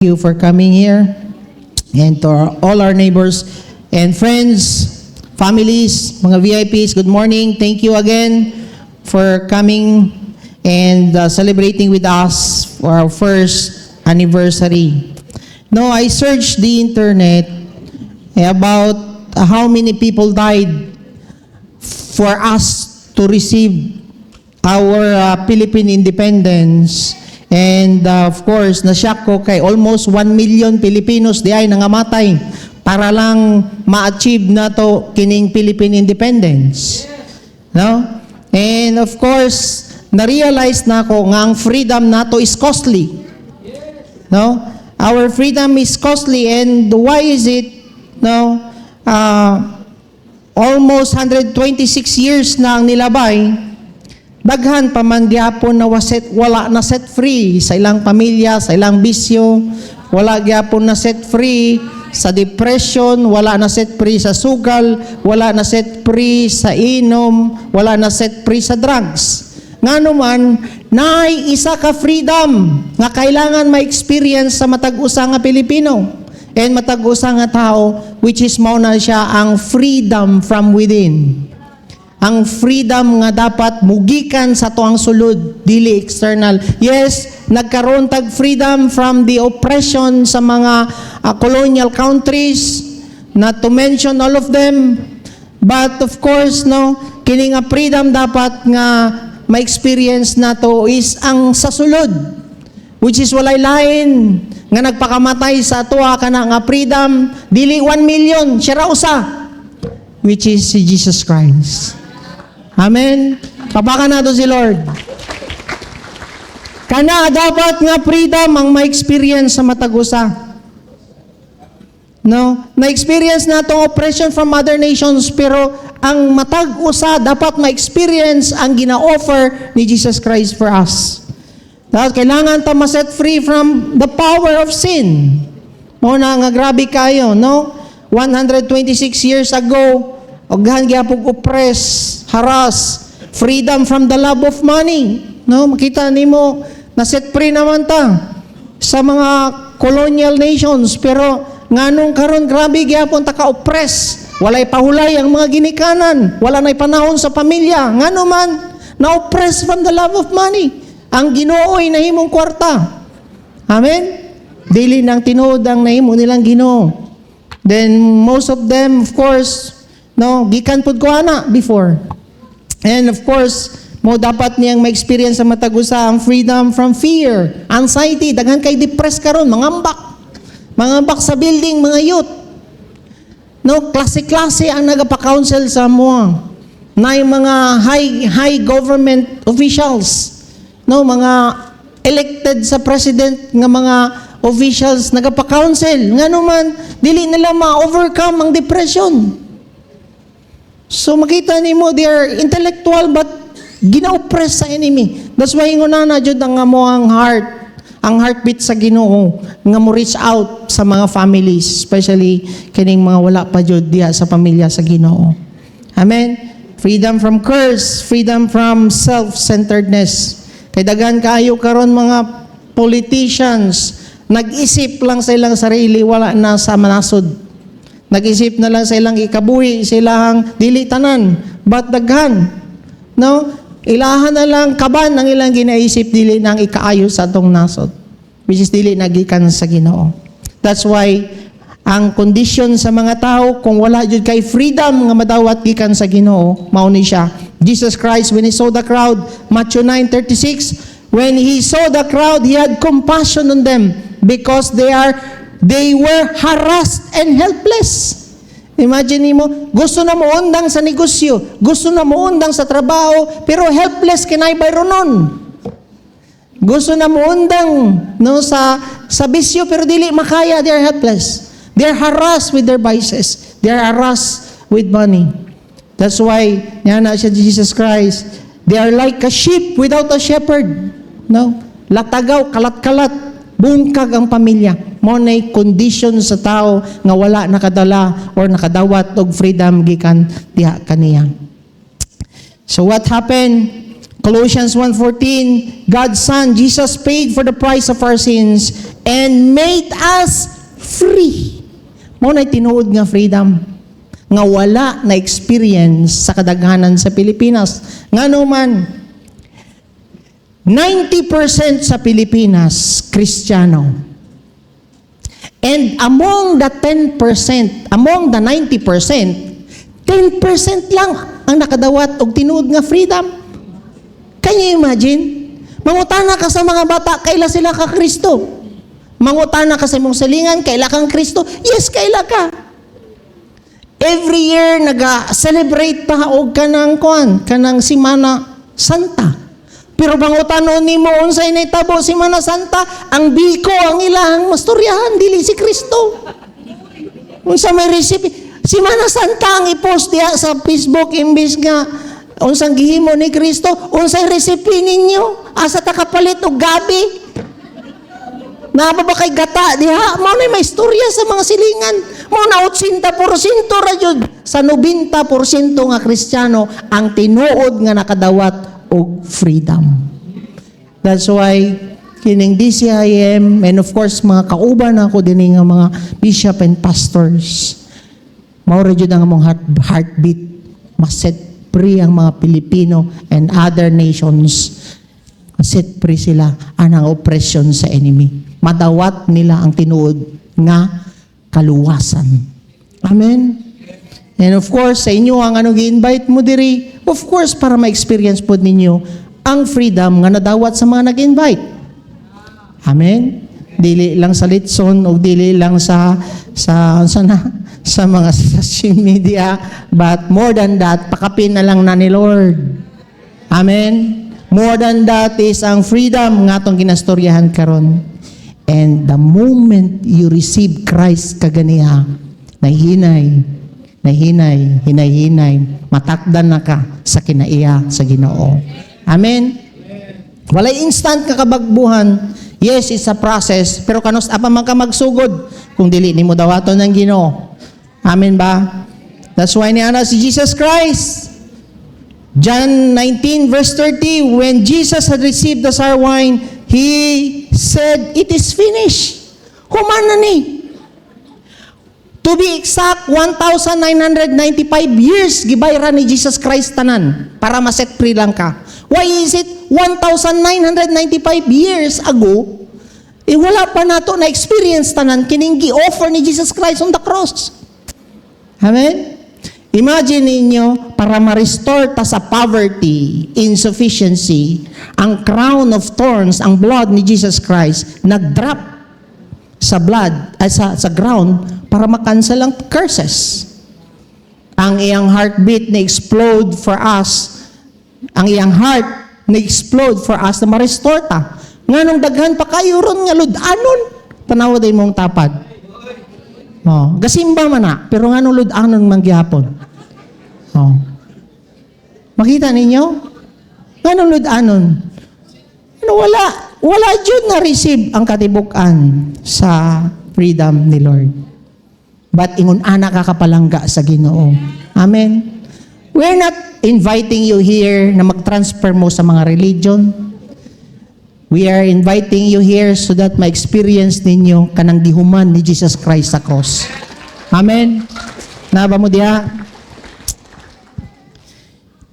you for coming here, and to all our neighbors and friends, families, mga VIPs, good morning. Thank you again for coming and celebrating with us for our first anniversary. No, I searched the internet about how many people died for us to receive our Philippine independence. And of course, na-shock ko kay almost 1 million Filipinos di ay nangamatay para lang ma-achieve na to kining Philippine independence. No? And of course, na-realize na ko nga ang freedom nato is costly. No? Our freedom is costly, and why is it? No? Almost 126 years na ang nilabay. Daghan pa man gyapon na wala na set free sa ilang pamilya, sa ilang bisyo, wala gyapon na set free sa depression, wala na set free sa sugal, wala na set free sa inom, wala na set free sa drugs. Ngano man, naay isa ka freedom nga kailangan ma-experience sa matag-usa nga Pilipino and matag-usa nga tao, which is mao na siya ang freedom from within. Ang freedom nga dapat mugikan sa tuang sulod, dili external. Yes, nagkaroon tag freedom from the oppression sa mga colonial countries, not to mention all of them. But of course, no, kini nga freedom dapat nga ma-experience nato is ang sa sulod, which is walay lain nga nagpakamatay sa atoa kana nga freedom, dili 1 million, siya ra usa, which is si Jesus Christ. Amen. Papakan nato si Lord. Kana dapat nga freedom ang ma-experience sa matag-usa. No? Na-experience nato oppression from other nations, pero ang matag-usa dapat ma-experience ang gina-offer ni Jesus Christ for us. Dapat kailangan ta ma-set free from the power of sin. Mao na nga grabe kayo, no? 126 years ago, oghan gyapon oppress, harass, freedom from the love of money. No, makita nimo na set free naman ta sa mga colonial nations, pero nganong karon grabe gyapon ta ka-oppress. Walay pahulay ang mga ginikanan, wala nay panahon sa pamilya. Ngano man na-oppress from the love of money. Ang Ginoo'y nahimong kwarta. Amen. Dili nang tinuod ang nahimo nilang Ginoo. Then most of them, of course, no, gikan pud ko ana before. And of course, mo dapat niyang ma-experience sa matag-usa ang freedom from fear, anxiety, daghan kay depressed karon, mangambak sa building, mga youth. No, klase-klase ang nagapa-counsel sa mo. Nay mga high government officials, no, mga elected sa president nga mga officials nagapa-counsel. Ngano man dili nila ma-overcome ang depression. So makita nimo, they are intellectual but gina-oppress sa enemy. That's why ingon na jud ang amo ang heartbeat sa Ginoo nga mo reach out sa mga families, especially kining mga wala pa jud diha sa pamilya sa Ginoo. Amen. Freedom from curse, freedom from self-centeredness. Kay daghan kaayo karon mga politicians nag-isip lang sa ilang sarili, wala na sa manasod. Nag-isip na lang sa ilang ikabuhi, sa ilang dili tanan, but daghan. No? Ilahan na lang kaban ang ilang ginaisip, dili nang ikaayo sa atong nasod, which is dili nagikan sa Ginoo. That's why ang condition sa mga tao kung wala jud kay freedom nga madawat gikan sa Ginoo, mao ni siya. Jesus Christ, when he saw the crowd, Matthew 9:36, when he saw the crowd, he had compassion on them because they were harassed and helpless. Imagine mo, gusto na mo undang sa negosyo, gusto na mo undang sa trabaho, pero helpless kinay bayronon. Gusto na mo undang no sa bisyo, pero dili makaya, they are helpless. They are harassed with their vices. They are harassed with money. That's why yan na siya Jesus Christ. They are like a sheep without a shepherd. No? Latagaw, kalat-kalat, bungkag ang pamilya. Mo nay condition sa tao nga wala nakadala or nakadawat og freedom gikan diha kaniya. So what happened? Colossians 1:14, God's Son, Jesus paid for the price of our sins and made us free. Mo na tinuod nga freedom nga wala na experience sa kadaghanan sa Pilipinas. Ngano man 90% sa Pilipinas Kristiyano. And among the 10%, among the 90%, 10% lang ang nakadawat og tinuod nga freedom. Can you imagine? Mangutana ka sa mga bata, kaila sila ka Kristo. Mangutana ka sa imong salingan, kaila kang Kristo. Yes, kaila ka. Every year naga-celebrate pa og kanang Semana Santa. Pero bangutanon nimo unsay nahitabo Semana Santa, ang biko ang ilahang masturyahan dili si Kristo. Unsa may recipe? Semana Santa ang i-post diha sa Facebook imbis nga unsang gihimo ni Kristo, unsay recipe ninyo? Asa ta kapalit og gabi? Naba kay gata diha, mao na may istorya sa mga silingan. Mao na 80% ra jud sa 90% nga Kristiyano ang tinuod nga nakadawat og freedom. That's why kining DCIM and of course mga kauban ako dinhi nga mga bishop and pastors. Mao ra jud ang among heartbeat, maset free ang mga Pilipino and other nations. Set free sila anang oppression sa enemy. Madawat nila ang tinuod nga kaluwasan. Amen. And of course, sa inyo ang gi-invite mo diri, of course para ma-experience po ninyo ang freedom nga nadawat sa mga nag-invite. Amen. Dili lang sa litson o dili lang sa mga social media, but more than that, pakapin na lang na ni Lord. Amen. More than that is ang freedom nga atong ginastoryahan karon. And the moment you receive Christ kaganiha, hinay, matakdan na ka sa kinaiya sa Ginoo. Amen? Walay instant ka kabagbuhan. Yes, it's a process, pero kanos apa man ka magsugod kung dili nimo dawaton ng Ginoo. Amen ba? That's why niana si Jesus Christ. John 19 verse 30, when Jesus had received the sour wine, He said, "It is finished." Human na ni. To be exact, 1,995 years gibayra ni Jesus Christ tanan para ma-set free lang ka. Why is it 1,995 years ago, wala pa nato na experience tanan kining gi-offer ni Jesus Christ on the cross. Amen? Imagine ninyo, para ma-restore ta sa poverty, insufficiency, ang crown of thorns, ang blood ni Jesus Christ, nag-drop sa sa ground para makancel ang curses. Ang iyang heartbeat na-explode for us, ang iyang heart na-explode for us na ma-restore ta. Nga nung daghan pa kayo ron nga ludanon, tanawa day mong tapad. Oh, gasimba man na, pero nga nung ludanon mangyapon. Oh. Makita ninyo? Nga nung ludanon. Ano, wala dyan na-receive ang katibukan sa freedom ni Lord. But ingon ana ka kapalangga sa Ginoo. Amen. We're not inviting you here na mag-transfer mo sa mga religion. We are inviting you here so that ma-experience ninyo kanang gihuman ni Jesus Christ sa cross. Amen. Naba mo diha?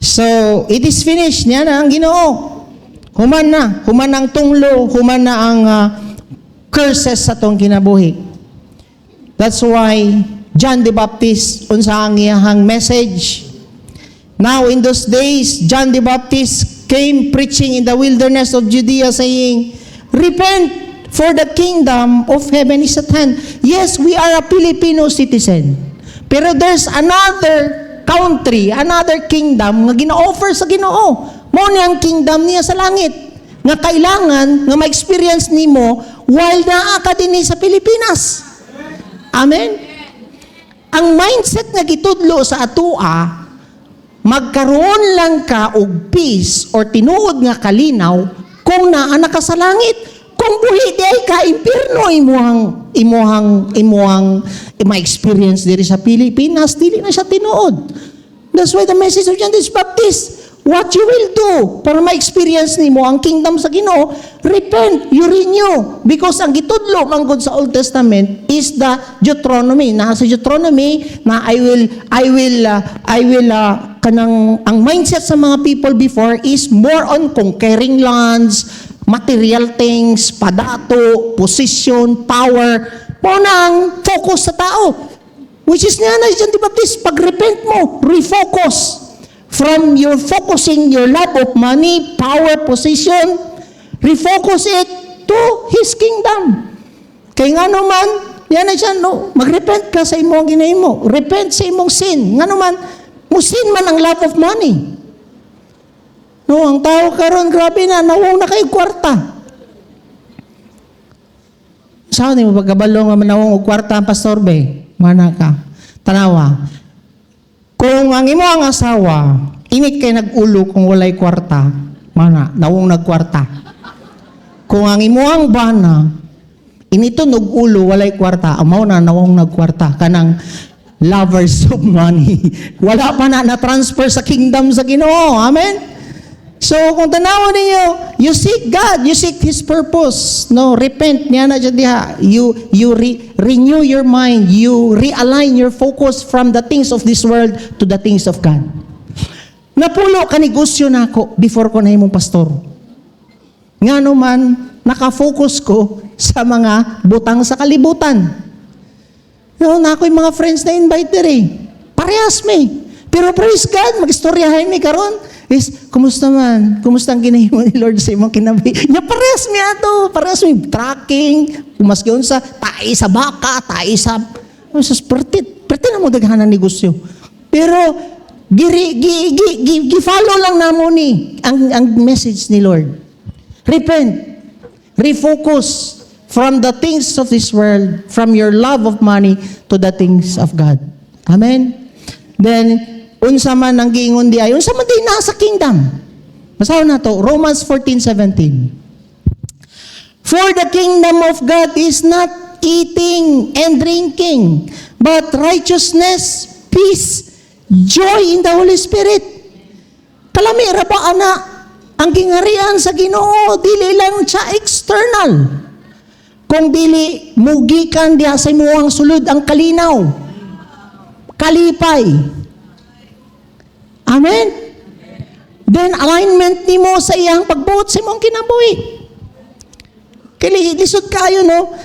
So, it is finished. Niya na ang Ginoo. Human ang tunglo, human na ang curses sa tong kinabuhi. That's why John the Baptist unsa ang iyang message. Now in those days, John the Baptist came preaching in the wilderness of Judea saying, "Repent, for the kingdom of heaven is at hand." Yes, we are a Filipino citizen. Pero there's another country, another kingdom nga gina-offer sa Ginoo. Mao ni ang kingdom niya sa langit. Nga kailangan nga ma-experience nimo while naa ka dinhi sa Pilipinas. Amen. Ang mindset nga gitudlo sa atoa, magkaroon lang ka og peace or tinuod nga kalinaw kung naa na ka sa langit. Kung buhi di ay ka impierno imuhang ma-experience diri sa Pilipinas, dili na siya tinuod. That's why the message of John the Baptist, what you will do para ma-experience nimo ang kingdom sa Ginoo, repent, you renew. Because ang gitudlo manggod sa Old Testament is the Deuteronomy. Sa Deuteronomy na kanang ang mindset sa mga people before is more on conquering lands, material things, padato, position, power. Muna ang focus sa tao. Which is nga na John the Baptist, pag-repent mo, refocus. From your focusing your love of money, power, position, refocus it to His kingdom. Kaya nga naman, yan na siya, no, mag-repent ka sa imong ginay mo. Repent sa imong sin. Nga naman, musin man ang love of money. No, ang tao karon grabe na, nawong na kayo kwarta. Saan mo pagkabalo nga manawong og kwarta ang pastor be? Mana ka? Tanawa. Kung ang imo ang asawa, init kay nag-ulo kung walay kwarta, mana, nawong nagkwarta. Kung ang imo ang bana, inito nag-ulo, walay kwarta, amaw na nawong nagkwarta, kanang lovers of money. Wala pa na transfer sa kingdom sa Ginoo. Amen? So, kung tanaw ninyo, you seek God, you seek His purpose. No, repent niya na dyan diha. You renew your mind, you realign your focus from the things of this world to the things of God. Napulo ka negosyo na ako before ko na imong pastor. Nga naman, nakafocus ko sa mga butang sa kalibutan. No, na ako'y mga friends na invite diri. Parehas me. Pero praise God, mag-istoryahin mi karon. Is, kumusta man? Kumusta ang ginahimo ni Lord sa imong kinabi? Nya parehas mi ato, parehas mi tracking, umasgion sa tae sa baka, tae sa pertit na mo daghan ang negosyo. Pero gi-follow lang namo ni ang message ni Lord. Repent. Refocus from the things of this world, from your love of money to the things of God. Amen. Then unsa man ang giingon di ay unsa man di nasa kingdom. Basahin na to, Romans 14:17. For the kingdom of God is not eating and drinking, but righteousness, peace, joy in the Holy Spirit. Kalami ra ba ana ang gingarian sa Ginoo dili lang siya external. Kung dili mugikan diha sa imong sulod ang kalinaw, kalipay. Amen? Then, alignment ni mo sa iyang pagbuot sa imong kinabuhi. Kaya lisod kayo, no?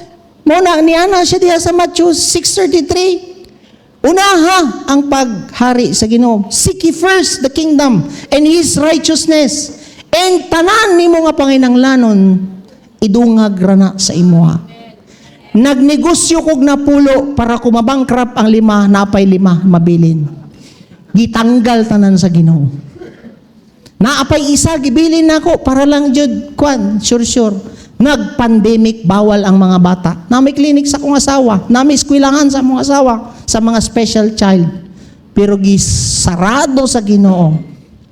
Muna, niana siya diha sa Matthew 6:33. Unaha ang paghari sa Ginoo. Seek ye first the kingdom and His righteousness. And tanan ni mo nga panginanglanon, idungag rana sa imuha. Nagnegosyo kog napulo para kumabangkrap ang 5, napay 5 mabilin. Gitanggal tanan sa Ginoo. Naapay isa gibilin nako para lang jud kwan, sure. Nag-pandemic, bawal ang mga bata. Na may clinic sa akong asawa, na may eskwelahan sa akong asawa, sa mga special child. Pero gisarado sa Ginoo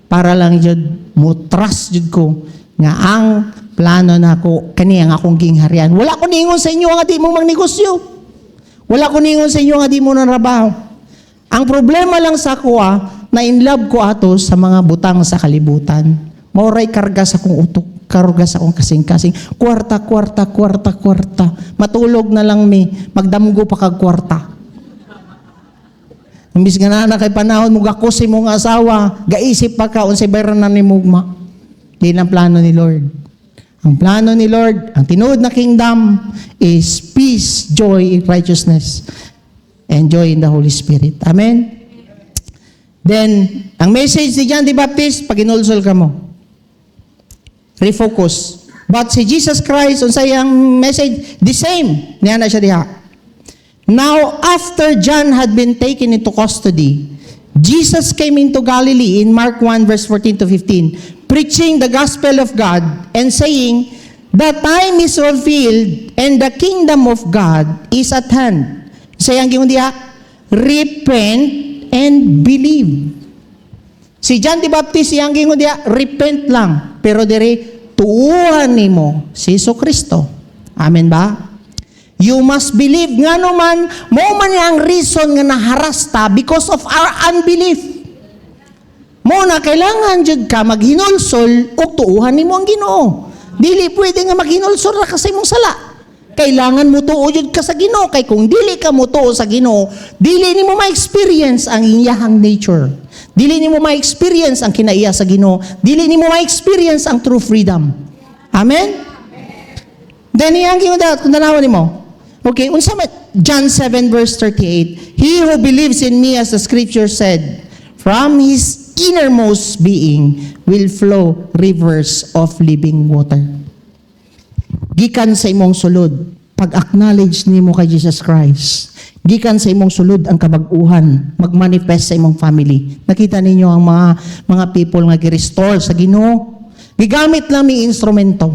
para lang jud mo trust jud ko nga ang plano nako kani ang akong gingharian. Wala ko ningon sa inyo nga di mo magnegosyo. Wala ko ningon sa inyo nga di mo nanrabaho. Ang problema lang sa kuha, na in love ko ato sa mga butang sa kalibutan. Mauray karga sa akong utok, karga sa akong kasing-kasing. Kwarta. Matulog na lang magdamgo pa kag kwarta. Imbis nga na kay panahon mo gakos imong asawa, gaisip pa ka unsay bayran na ni mugma. Di ang plano ni Lord. Ang plano ni Lord, ang tinuod na kingdom is peace, joy, righteousness, and joy in the Holy Spirit. Amen? Then, ang message ni John the Baptist, pag inulsol ka mo, refocus. But si Jesus Christ, unsay ang message, the same. Niya na siya diha. Now, after John had been taken into custody, Jesus came into Galilee in Mark 1 verse 14 to 15, preaching the gospel of God and saying, the time is fulfilled and the kingdom of God is at hand. Sayang giyon diha, repent and believe. Si John the Baptist yang giyon diha, repent lang, pero diri tuuhan nimo si Jesucristo. Amen ba? You must believe nga naman mo man ang reason nga naharasta because of our unbelief. Muna, kailangan jud ka maghinulsol o tuuhan nimo ang Ginoo. Dili pwede nga maghinulsol ra ka sa imong sala. Kailangan mo tuo jud ka sa Ginoo. Kay kung dili ka mo tuo sa Ginoo, dili nimo ma-experience ang iyahang nature. Dili nimo ma-experience ang kinaiya sa Ginoo. Dili nimo ma-experience ang true freedom. Amen? Then iyang kung tanawan nimo. Okay, unsa man John 7 verse 38. He who believes in me, as the scripture said, from his innermost being will flow rivers of living water. Gikan sa imong sulod, pag-acknowledge nimo kay Jesus Christ. Gikan sa imong sulod ang kabag-uhan, mag-manifest sa imong family. Nakita ninyo ang mga people nga gi-restore sa Ginoo. Gigamit lang mi instrumento.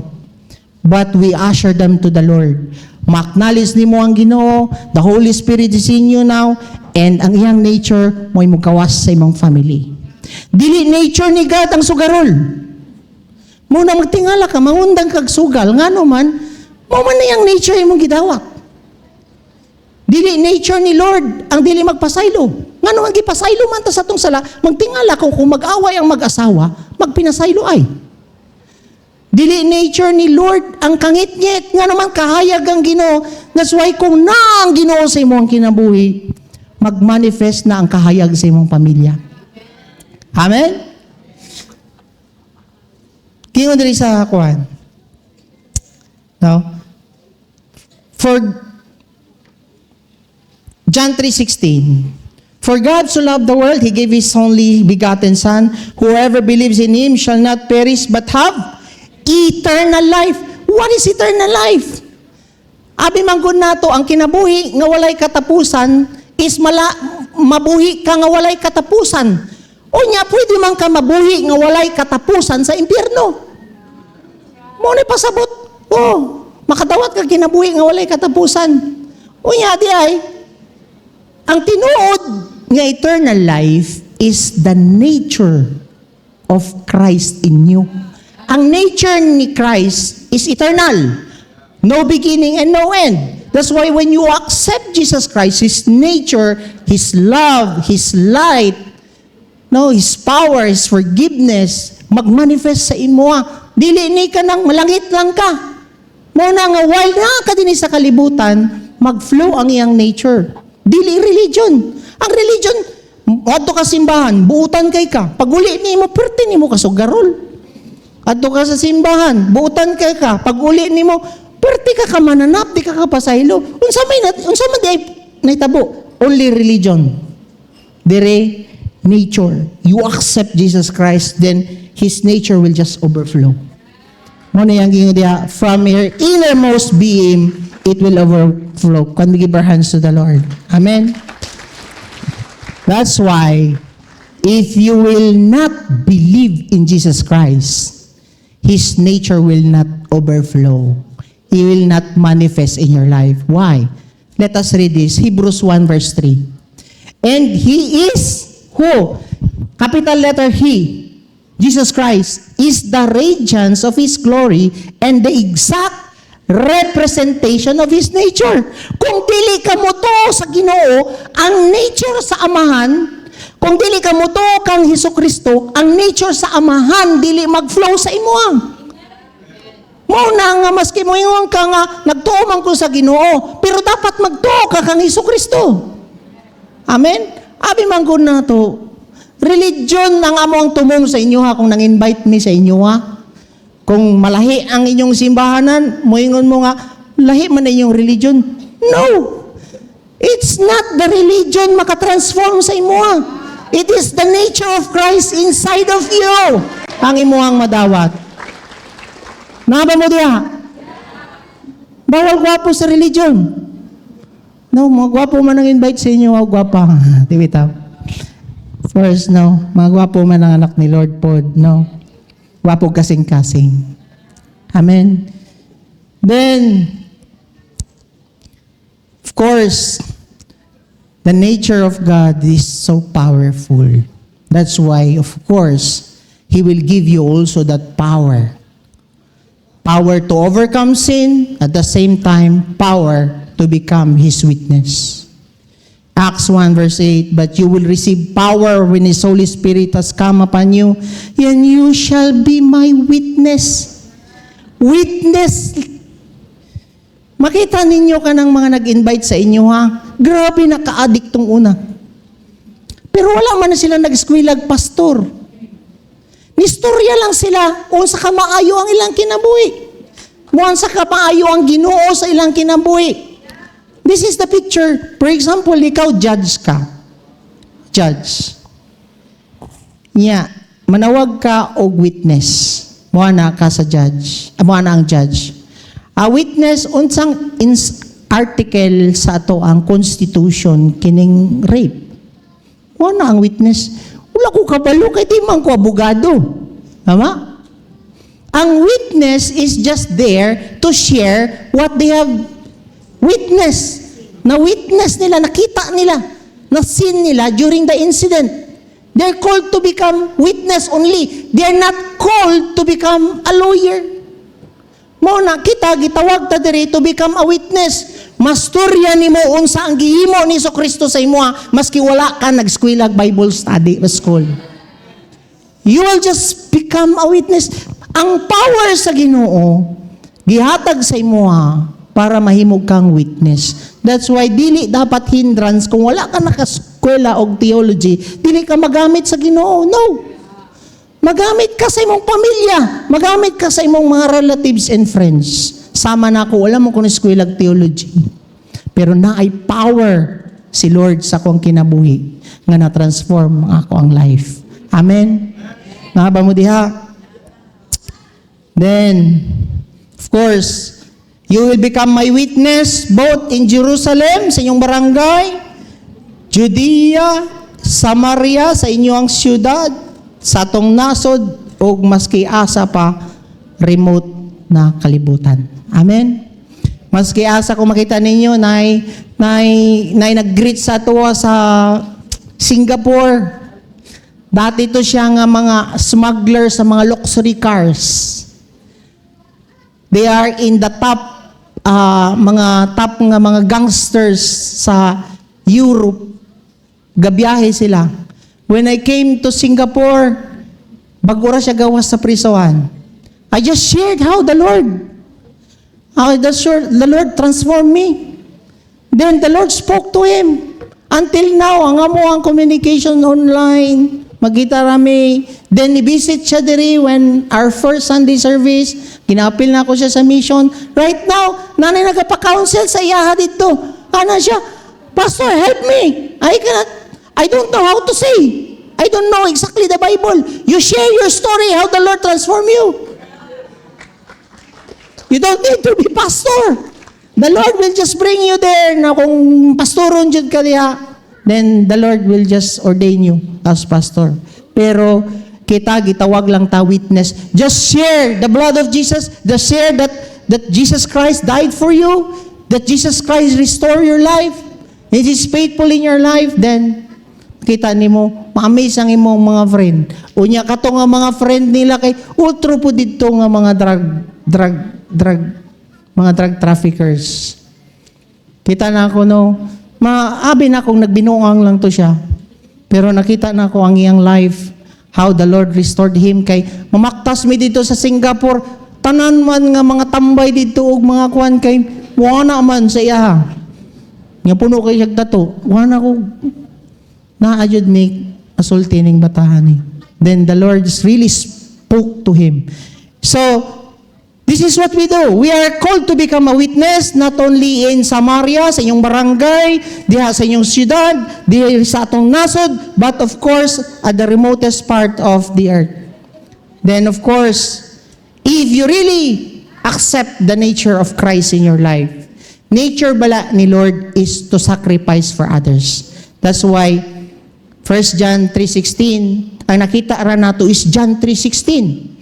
But we usher them to the Lord. Ma-acknowledge nimo ang Ginoo, the Holy Spirit is in you now, and ang iyang nature mo'y mugawas sa imong family. Dili nature ni God ang sugarol. Muna magtingala ka, mangundang kag sugal, nga naman, mo man na yung nature imong gidawat. Dili nature ni Lord ang dili magpasaylo. Nga naman gipasaylo man ta sa tong sala, magtingala kung mag-away ang mag-asawa, magpinasaylo ay. Dili nature ni Lord ang kangit-ngit, nga naman kahayag ang Ginoo. That's why kung na ang Ginoo sa imong kinabuhi, mag-manifest na ang kahayag sa imong pamilya. Amen? Kingon diri sa kuan. No? For John 3:16. For God so loved the world, He gave His only begotten Son. Whoever believes in Him shall not perish but have eternal life. What is eternal life? Abi manggod nato ang kinabuhi nga walay katapusan is mabuhi ka nga walay katapusan. Unya, pwede man ka mabuhi nga walay katapusan sa impyerno. Muna pasabot. Makadawat ka kinabuhi nga walay katapusan. Unya, di ay, ang tinuod nga eternal life is the nature of Christ in you. Ang nature ni Christ is eternal. No beginning and no end. That's why when you accept Jesus Christ, His nature, His love, His light, His power, His forgiveness, magmanifest sa imo. Dili ni ka nang malangit lang ka. Muna nga while na ka din sa kalibutan, mag-flow ang iyang nature. Dili religion. Ang religion, adto ka simbahan, buutan kay ka. Pag uli ni mo, perte ni mo kasugarol. Adto ka sa simbahan, buutan kay ka. Pag uli ni mo, perte ka mananap, di ka kapasaylo. Unsa man di ay naitabo? Only religion. Dire nature. You accept Jesus Christ, then His nature will just overflow. Muna yung gingo diya, from your innermost being, it will overflow. Can we give our hands to the Lord? Amen? That's why, if you will not believe in Jesus Christ, His nature will not overflow. He will not manifest in your life. Why? Let us read this. Hebrews 1 verse 3. And He is who? Capital letter He, Jesus Christ, is the radiance of His glory and the exact representation of His nature. Kung dili ka mo to sa Ginoo, ang nature sa Amahan, kung dili ka mo to kang Hesukristo, ang nature sa Amahan, dili mag-flow sa imuang. Muna nga, maski mo ingon ka nga, nagtuo man ko sa Ginoo, pero dapat magtuo ka kang Hesukristo. Amen? Abi manggod na to, religion ang amo ang tumong sa inyo ha, kung nang-invite me sa inyo ha. Kung malahi ang inyong simbahanan, moingon mo nga, lahi man na inyong religion. No! It's not the religion makatransform sa imo ha. It is the nature of Christ inside of you ang imuhang madawat. Naba mo diya? Bawal gwapo sa religion. No, mga gwapo man ang invite sa inyo, mga gwapa. Tiwita. First, no, mga gwapo man ang anak ni Lord Pod, no. Gwapo kasing-kasing. Amen. Then, of course, the nature of God is so powerful. That's why, of course, He will give you also that power. Power to overcome sin, at the same time, power to become His witness. Acts 1 verse 8, but you will receive power when His Holy Spirit has come upon you, and you shall be my witness. Witness. Makita ninyo ka ng mga nag-invite sa inyo, ha? Grabe, naka-addict tong una. Pero wala man na sila nag-eskwelaag pastor. Nistorya lang sila, unsa ka maayo ang ilang kinabuhi. Unsa ka maayo ang Ginoo sa ilang kinabuhi. This is the picture. For example, ikaw judge ka. Judge. Manawag ka og witness. Muana ka sa judge. Muana ang judge. A witness, unsang article sa ato ang Constitution kining rape. Muana ang witness. Wala ko kabalo kay di man ko abogado. Tama? Ang witness is just there to share what they have witness. Na-witness nila, nakita nila, na-seen nila during the incident. They're called to become witness only. They're not called to become a lawyer. Muna, kita, gitawag ta diri to become a witness. Masturya ni mo unsa ang gihimo ni Kristo sa imo, maski wala ka nag-eskwela Bible study school. You will just become a witness. Ang power sa Ginoo, gihatag sa imo para mahimog kang witness. That's why dili dapat hindrance kung wala ka nakaskwela og theology, dili ka magamit sa Ginoo. No. Magamit ka sa imong pamilya, magamit ka sa imong mga relatives and friends. Sama na ako, wala mo kung eskwela og theology. Pero naay power si Lord sa akong kinabuhi nga na-transform ako ang life. Amen. Nahaba mo diha. Then, of course, you will become my witness both in Jerusalem, sa inyong barangay, Judea, Samaria, sa inyong syudad, sa atong nasod, o maski asa pa, remote na kalibutan. Amen? Maski asa kung makita ninyo, nag-greet sa tuwa sa Singapore. Dati to siya nga mga smuggler sa mga luxury cars. They are in the top mga gangsters sa Europe. Gabiyahe sila. When I came to Singapore, bago ra siya gawas sa prisuhan, I just shared how the Lord transformed me. Then the Lord spoke to him. Until now, ang communication online, magkita rami. Then i-visit siya diri when our first Sunday service, ginapil na ako siya sa mission. Right now, nanay nagpa-counsel sa iyaha dito. Ano siya? Pastor, help me. I don't know how to say. I don't know exactly the Bible. You share your story, how the Lord transformed you. You don't need to be pastor. The Lord will just bring you there na kung pastoron dyan ka diha, then the Lord will just ordain you as pastor. Pero kita gitawag lang ta witness. Just share the blood of Jesus. Just share that Jesus Christ died for you. That Jesus Christ restore your life. He is faithful in your life. Then kita nimo, ma-amaze ang imong mga friend. Unya kato nga mga friend nila kay ultra po dito nga mga drug traffickers. Kita na ako maabi na akong nagbinuang lang to siya. Pero nakita na ako ang iyang life, how the Lord restored him kay mamaktas mi dito sa Singapore, tanan man nga mga tambay dito og mga kuan kay wala man sa iya. Nga puno kay siya tato. Wala ko na-ajud make asulti ning batahan ni. Then the Lord really spoke to him. So, this is what we do. We are called to become a witness not only in Samaria, sa inyong barangay, diha sa inyong siyudad, diha sa atong nasod, but of course, at the remotest part of the earth. Then of course, if you really accept the nature of Christ in your life, nature bala ni Lord is to sacrifice for others. That's why 1 John 3:16, ang nakita ra nato is John 3:16.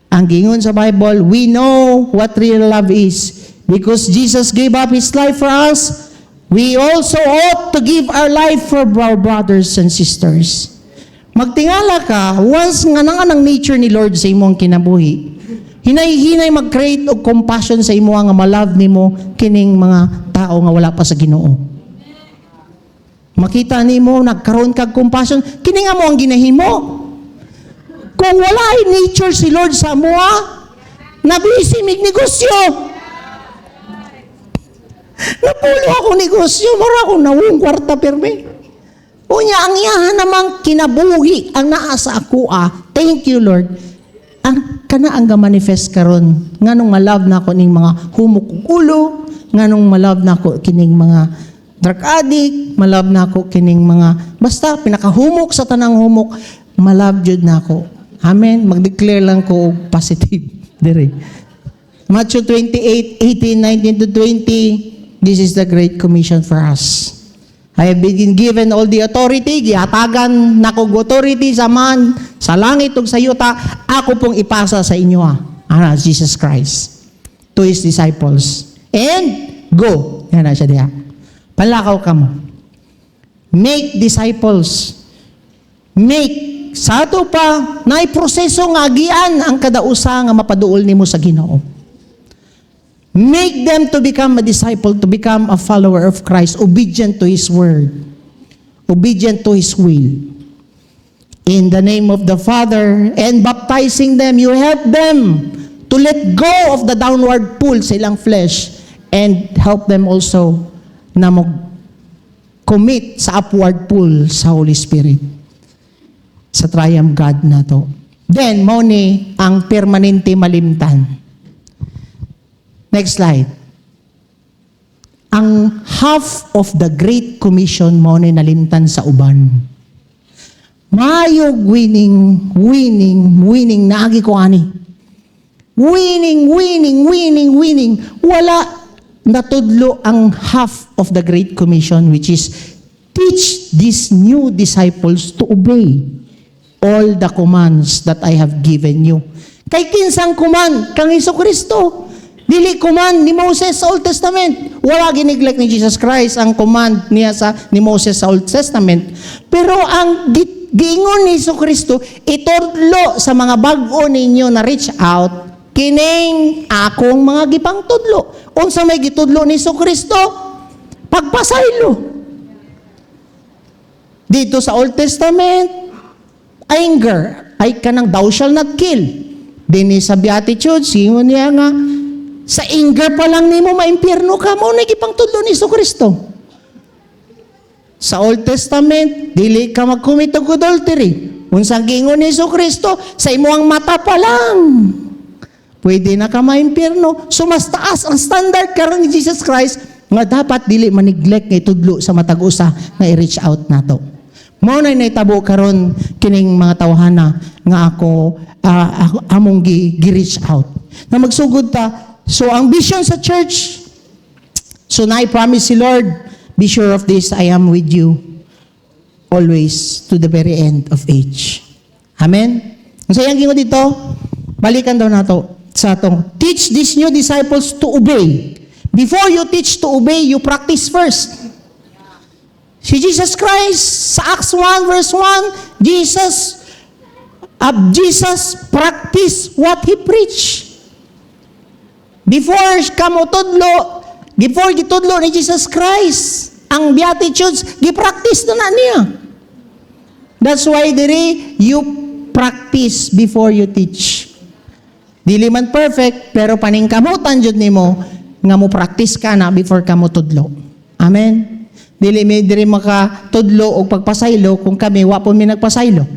Ang gingon sa Bible, we know what real love is. Because Jesus gave up His life for us, we also ought to give our life for our brothers and sisters. Magtingala ka, once nga ang nature ni Lord sa imong kinabuhi, hinay-hinay mag-create og compassion sa imo nga ma-love nimo kining mga tao nga wala pa sa Ginoo. Makita nimo nagkaroon kag compassion, kini nga mo ang ginahimo. Kung wala nature si Lord sa moa, nabisi mig negosyo. Napulo ako negosyo, mara ako nawong kwarta perme. Unya, ang iyahan namang kinabuhi ang naa sa ako Thank you, Lord. Ang kana ang ga-manifest karon nganong malove na ako ning mga humukukulo, nganong malove na ako kining mga drug addict, malove na ako kining mga basta pinakahumok sa tanang humok, malove jud na ako. Amen. Mag-declare lang ko og positive dire. Matthew 28:18, 19 to 20. This is the great commission for us. I have been given all the authority, gihatagan nakog authority sa man, sa langit ug sa yuta, ako pong ipasa sa inyo Jesus Christ, to His disciples. And go. Yan na siya diya. Palakaw ka mo. Make disciples. Make. Sa ato pa, naiproseso nga agian ang kadausa nga mapaduol nimo sa Ginoo. Make them to become a disciple, to become a follower of Christ, obedient to His word, obedient to His will. In the name of the Father, and baptizing them, you help them to let go of the downward pull sa ilang flesh and help them also na mag-commit sa upward pull sa Holy Spirit, sa triumph God na to. Then, mo ni ang permanente malimtan. Next slide. Ang half of the Great Commission mo ni nalimtan sa uban. Mayog winning naagi ko ani. Winning. Wala natudlo ang half of the Great Commission, which is teach these new disciples to obey all the commands that I have given you. Kay kinsang command kang Jesucristo. Dili command ni Moses sa Old Testament. Wala giniglek ni Jesus Christ ang command niya ni Moses sa Old Testament. Pero ang giingon ni Jesucristo, itudlo sa mga bag-o ninyo na reach out, kining akong mga gipang tudlo. Unsa may gitudlo ni Jesucristo? Pagpasaylo. Dito sa Old Testament, anger, ay kanang thou shall not kill. Dini sa Beatitudes, ingon niya nga, sa anger pa lang nimo maimpyerno ka mo na gipang tudlo ni Jesucristo. Sa Old Testament, dili ka mag-commit og adultery. Unsang giingon ni Jesucristo, sa imuang mata pa lang pwede na ka maimpyerno. So mas taas ang standard karon ni Jesus Christ nga dapat dili maneglect nga itudlo sa matag usa nga i-reach out nato. Mao na nahitabo karon kining mga tawhana nga ako among gi-reach out. Na magsugod ta. So, ang vision sa church, so na-promise si Lord, be sure of this, I am with you always to the very end of age. Amen? Ang sayang gingo dito, balikan daw nato sa atong, teach these new disciples to obey. Before you teach to obey, you practice first. Si Jesus Christ, sa Acts 1 verse 1, Jesus practiced what He preached. Before gitudlo ni Jesus Christ, ang Beatitudes, gipractice na niya. That's why diri, you practice before you teach. Dili man perfect, pero paningkamutan jud nimo nga mo practice ka na before ka mo tudlo. Amen? Dili mi diri makatudlo og pagpasaylo kung kami wa po mi nagpasaylo.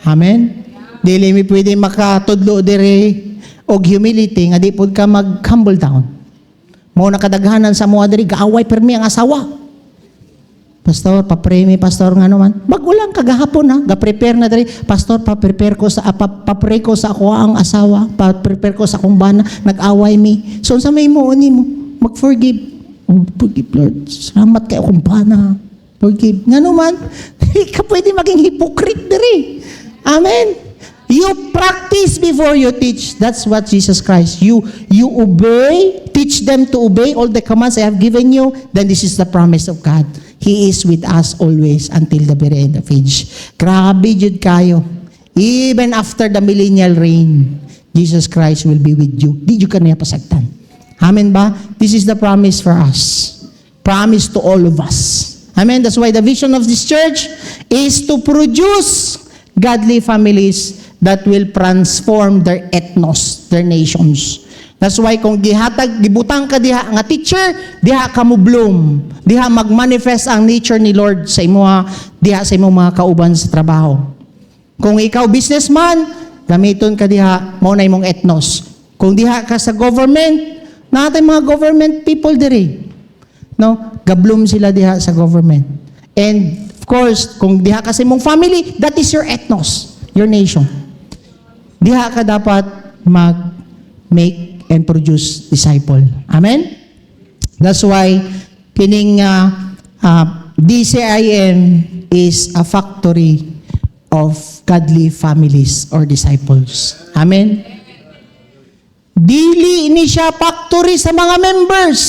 Amen? Dili mi pwede makatudlo diri og humility nga di pud ka mag-humble down. Mao nakadaghanan sa mga diri gaaway permi ang asawa. Pastor, pa-pray mi pastor nga naman. Bago lang kagahapon ga-prepare na diri. Pastor, pa-prepare ko sa pa-pray ko sa ako ang asawa, pa-prepare ko sa akong bana, nag-away mi. So sa may mo mo, mag-forgive. Oh, forgive Lord. Salamat kay akong bana. Forgive. Nga naman, di ka pwede maging hypocrite diri. Amen. You practice before you teach. That's what Jesus Christ. You obey, teach them to obey all the commands I have given you. Then this is the promise of God. He is with us always until the very end of age. Grabe jud kayo. Even after the millennial reign, Jesus Christ will be with you. Di jud ka niya pasagtan. Amen ba? This is the promise for us. Promise to all of us. Amen? That's why the vision of this church is to produce godly families that will transform their ethnos, their nations. That's why kung gibutang ka diha nga teacher, diha ka mo bloom. Diha magmanifest ang nature ni Lord sa diha sa imong mga kauban sa trabaho. Kung ikaw businessman, gamiton ka diha mo na imong ethnos. Kung diha ka sa government, natay mga government people diri. No, gabloom sila diha sa government. And of course, kung diha ka sa imong family, that is your ethnos, your nation. Diha ka dapat make and produce disciple. Amen? That's why kining DCIM is a factory of godly families or disciples. Amen? Dili ni siya factory sa mga members.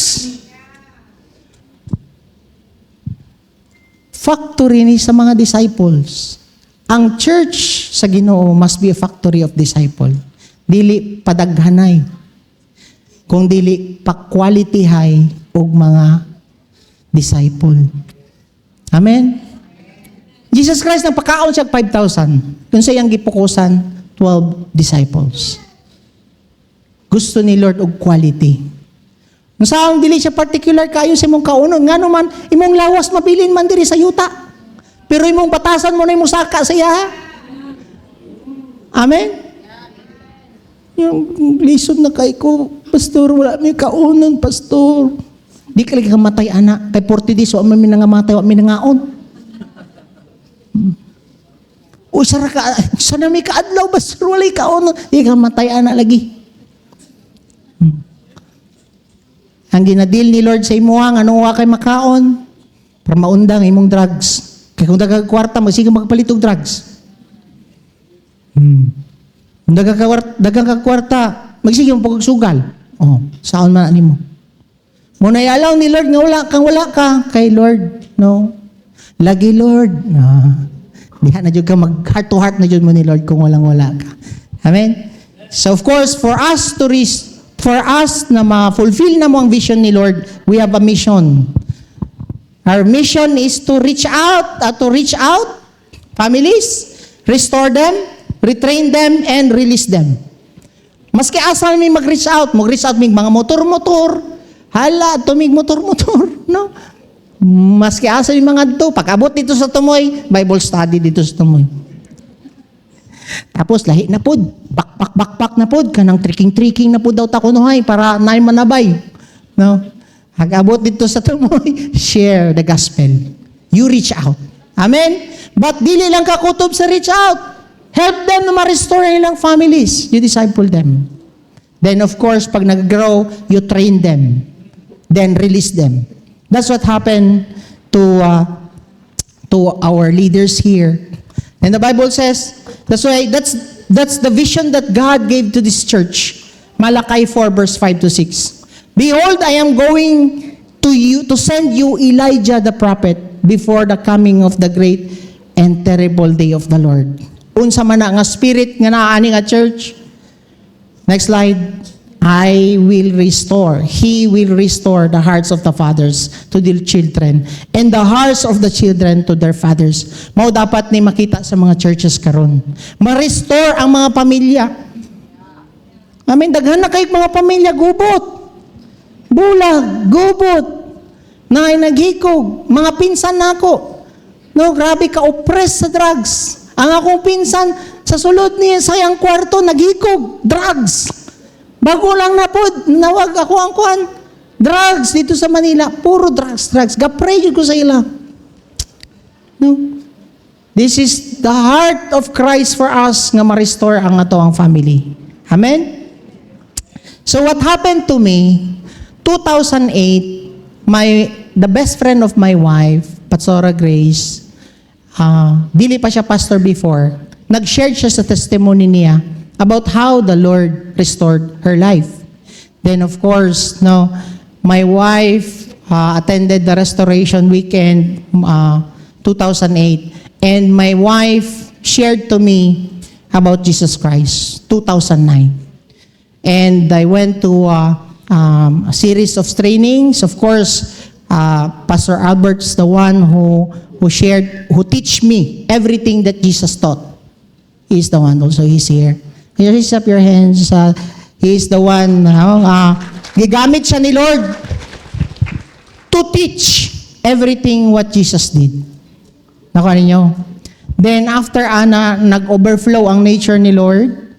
Factory ni sa mga disciples. Ang church sa Ginoo must be a factory of disciple. Dili padaghanay. Kung dili pa-quality high og mga disciple. Amen? Jesus Christ nagpakaon siya 5,000. Kung sa iyang gipukusan, 12 disciples. Gusto ni Lord og quality. Kung saan dili siya particular kayo sa imong kaunon, nga naman, imong lawas mabilin man diri sa yuta. Pero imong batasan mo na imong saka sa iya. Amen? Yung lisod na kay ko, pastor, wala may kaunon, pastor. Di ka lagi kamatay, anak. Kay 40 days, wala may nangamatay, wala may nangaon. O, sana may kaadlaw, pastor, wala may kaunon. Di ka kamatay, anak, lagi. Ang ginadil ni Lord sa imuha, anong wa kay makaon? Para maundang imong drugs. Kaya kung dagang kwarta mo, sige magpalit og drugs. Kung dagang kwarta, magsige mo pagsugal. Oh, saan man ani mo? Muna alaw ni Lord nga wala ka kay Lord, no? Lagi Lord. Diha na jud ka mag heart to heart na jud mo ni Lord kung wala ka. Amen. So of course, for us na ma-fulfill na mo ang vision ni Lord, we have a mission. Our mission is to reach out families, restore them, retrain them, and release them. Maski asal may mag-reach out may mga motor-motor, hala, tumig motor-motor, no? Maski asal may mga to, pag-abot dito sa tumoy, Bible study dito sa tumoy. Tapos lahi na pod, bakpak na pod, kanang trekking na pod daw takunuhay, para naay manabay. No? Pag-abot dito sa tumoy, share the gospel. You reach out. Amen? But dili lang ka kutob sa reach out. Help them na ma-restore ang ilang families. You disciple them. Then of course, pag nag-grow, you train them. Then release them. That's what happened to our leaders here. And the Bible says, that's the vision that God gave to this church. Malachi 4 verse 5 to 6. Behold, I am going to send you Elijah the prophet before the coming of the great and terrible day of the Lord. Unsa man nga spirit nga naani nga church. Next slide. He will restore the hearts of the fathers to their children and the hearts of the children to their fathers. Mao dapat ni makita sa mga churches karon. Ma-restore ang mga pamilya. Amen, daghan na kay mga pamilya gubot. Bulag, gubot. Naay naghikog, mga pinsan nako. No, grabe ka oppressed sa drugs. Ang akong pinsan, sa sulod niya sa iyang kwarto, naghikog, drugs. Bago lang na po, nawag ako ang kuhan. Drugs dito sa Manila, puro drugs. Gapray ko sa ila. No? This is the heart of Christ for us nga ma-restore ang ato ang family. Amen? So what happened to me, 2008, the best friend of my wife, Pastora Grace, dili pa siya pastor before, nag-share siya sa testimony niya about how the Lord restored her life. Then of course, no, my wife attended the restoration weekend 2008, and my wife shared to me about Jesus Christ 2009. And I went to a series of trainings. Of course, Pastor Albert's the one who teach me everything that Jesus taught. He's the one also, he's here. Can you raise up your hands? He's the one, gigamit siya ni Lord to teach everything what Jesus did. Nakuha ninyo? Then after nag-overflow ang nature ni Lord,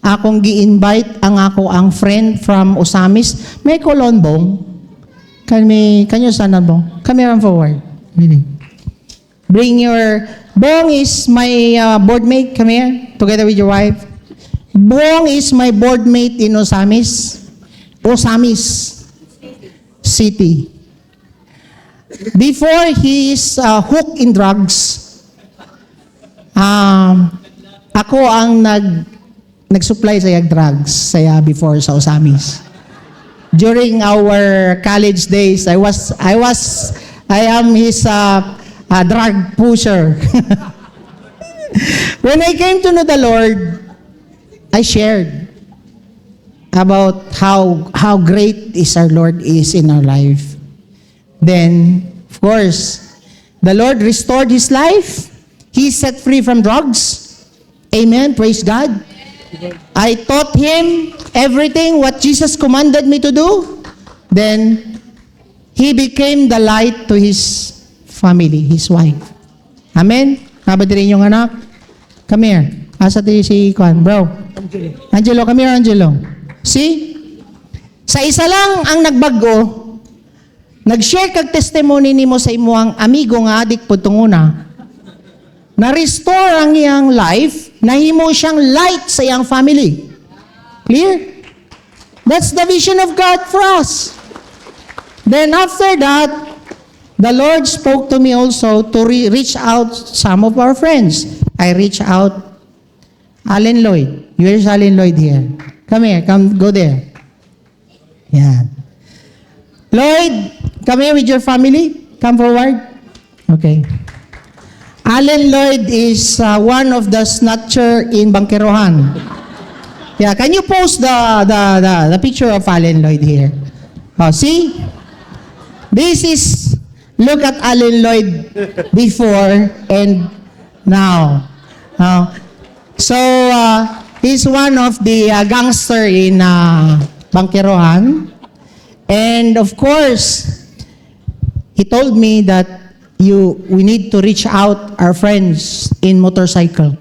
akong gi-invite ang friend from Osamis. May kolonbong. Kanyo sana bong? Come here and forward. Really. Bring your... Bong is my board mate. Come here. Together with your wife. Bong is my board mate in Osamis. Osamis City. Before he is hooked in drugs, ako ang nag-supply sa drugs saya before sa Osamis. During our college days, I am his drug pusher. When I came to know the Lord, I shared about how great is our Lord is in our life. Then, of course, the Lord restored his life. He set free from drugs. Amen. Praise God. I taught him everything what Jesus commanded me to do. Then, he became the light to his family, his wife. Amen. Nabadirin yung anak. Come here. Asa tayo si Kwan, bro? Angelo, come here, Angelo. See? Sa isa lang ang nagbago, nag-share kag testimony nimo sa imuang amigo nga adik po tunguna. Na-restore ang iyang life, nahimo siyang light sa iyang family. Clear? That's the vision of God for us. Then after that, the Lord spoke to me also to reach out some of our friends. I reach out Allen Lloyd. Where's Allen Lloyd here? Come here, go there. Yeah. Lloyd, come here with your family. Come forward. Okay. Allen Lloyd is one of the snatcher in Bangkerohan. Yeah, can you post the picture of Allen Lloyd here? Oh, see? This is, look at Allen Lloyd before and now. So, he's one of the gangster in Bangkerohan. And of course, he told me that we need to reach out our friends in motorcycle.